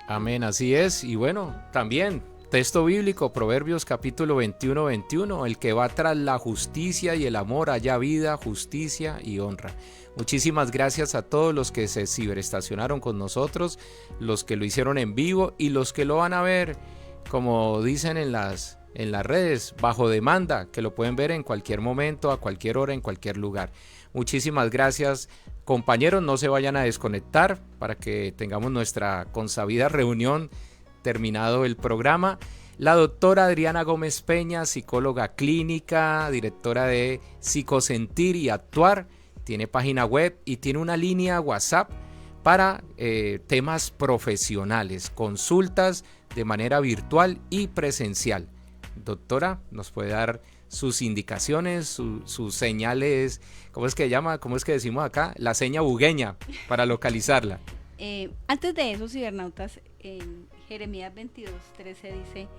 Amén, así es. Y bueno, también texto bíblico, Proverbios capítulo 21:21, el que va tras la justicia y el amor halla vida, justicia y honra. Muchísimas gracias a todos los que se ciberestacionaron con nosotros, los que lo hicieron en vivo y los que lo van a ver, como dicen en las redes, bajo demanda, que lo pueden ver en cualquier momento, a cualquier hora, en cualquier lugar. Muchísimas gracias, compañeros, no se vayan a desconectar para que tengamos nuestra consabida reunión terminado el programa. La doctora Adriana Gómez Peña, psicóloga clínica, directora de Psicosentir y Actuar, tiene página web y tiene una línea WhatsApp para temas profesionales, consultas de manera virtual y presencial. Doctora, ¿nos puede dar sus indicaciones, sus señales? ¿Cómo es que llama? ¿Cómo es que decimos acá? La seña bugueña para localizarla. Antes de eso, cibernautas, en Jeremías 22:13 dice: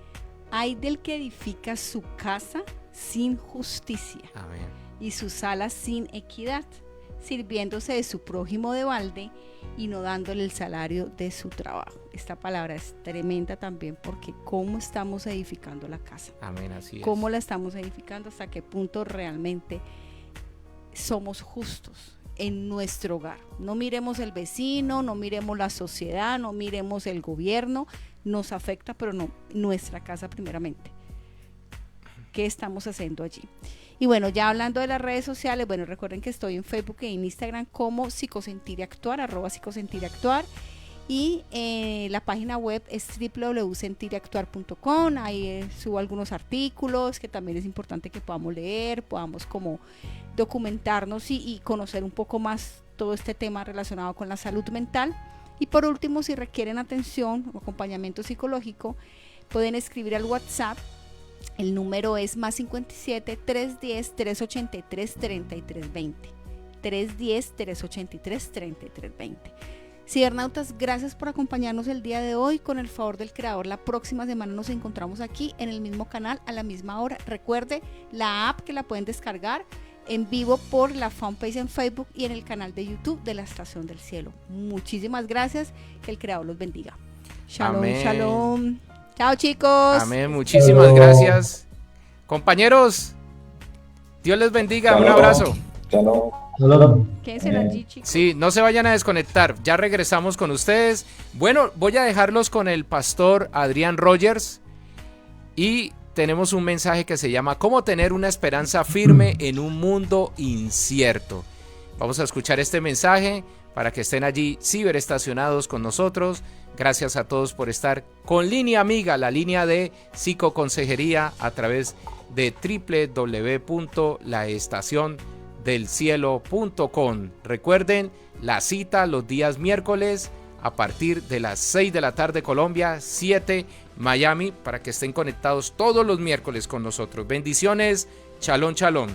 hay del que edifica su casa sin justicia. Amén. Y sus salas sin equidad, sirviéndose de su prójimo de balde y no dándole el salario de su trabajo. Esta palabra es tremenda también, porque cómo estamos edificando la casa. Amén, así es. Cómo la estamos edificando, hasta qué punto realmente somos justos en nuestro hogar. No miremos el vecino, no miremos la sociedad, no miremos el gobierno, nos afecta, pero no, nuestra casa primeramente. ¿Qué estamos haciendo allí? Y bueno, ya hablando de las redes sociales, bueno, recuerden que estoy en Facebook y en Instagram como psicosentiractuar, @psicosentiractuar, y la página web es www.sentiractuar.com. Ahí subo algunos artículos que también es importante que podamos leer, podamos como documentarnos y conocer un poco más todo este tema relacionado con la salud mental. Y por último, si requieren atención o acompañamiento psicológico, pueden escribir al WhatsApp. El número es +57 310 383 3320. 310 383 3320. Cibernautas, gracias por acompañarnos el día de hoy. Con el favor del creador, la próxima semana nos encontramos aquí en el mismo canal a la misma hora. Recuerde la app, que la pueden descargar en vivo por la fanpage en Facebook y en el canal de YouTube de la Estación del Cielo. Muchísimas gracias, que el creador los bendiga. Shalom, amén. Shalom. Chao, chicos. Amén, muchísimas gracias. Compañeros, Dios les bendiga. Shalom. Un abrazo. Shalom. Quédense allí, chicos. Sí, no se vayan a desconectar, ya regresamos con ustedes. Bueno, voy a dejarlos con el pastor Adrián Rogers y tenemos un mensaje que se llama ¿Cómo tener una esperanza firme en un mundo incierto? Vamos a escuchar este mensaje para que estén allí ciberestacionados con nosotros. Gracias a todos por estar con Línea Amiga, la línea de psicoconsejería a través de www.laestaciondelcielo.com. Recuerden la cita los días miércoles a partir de las 6 de la tarde Colombia, 7 Miami, para que estén conectados todos los miércoles con nosotros. Bendiciones, shalom, shalom.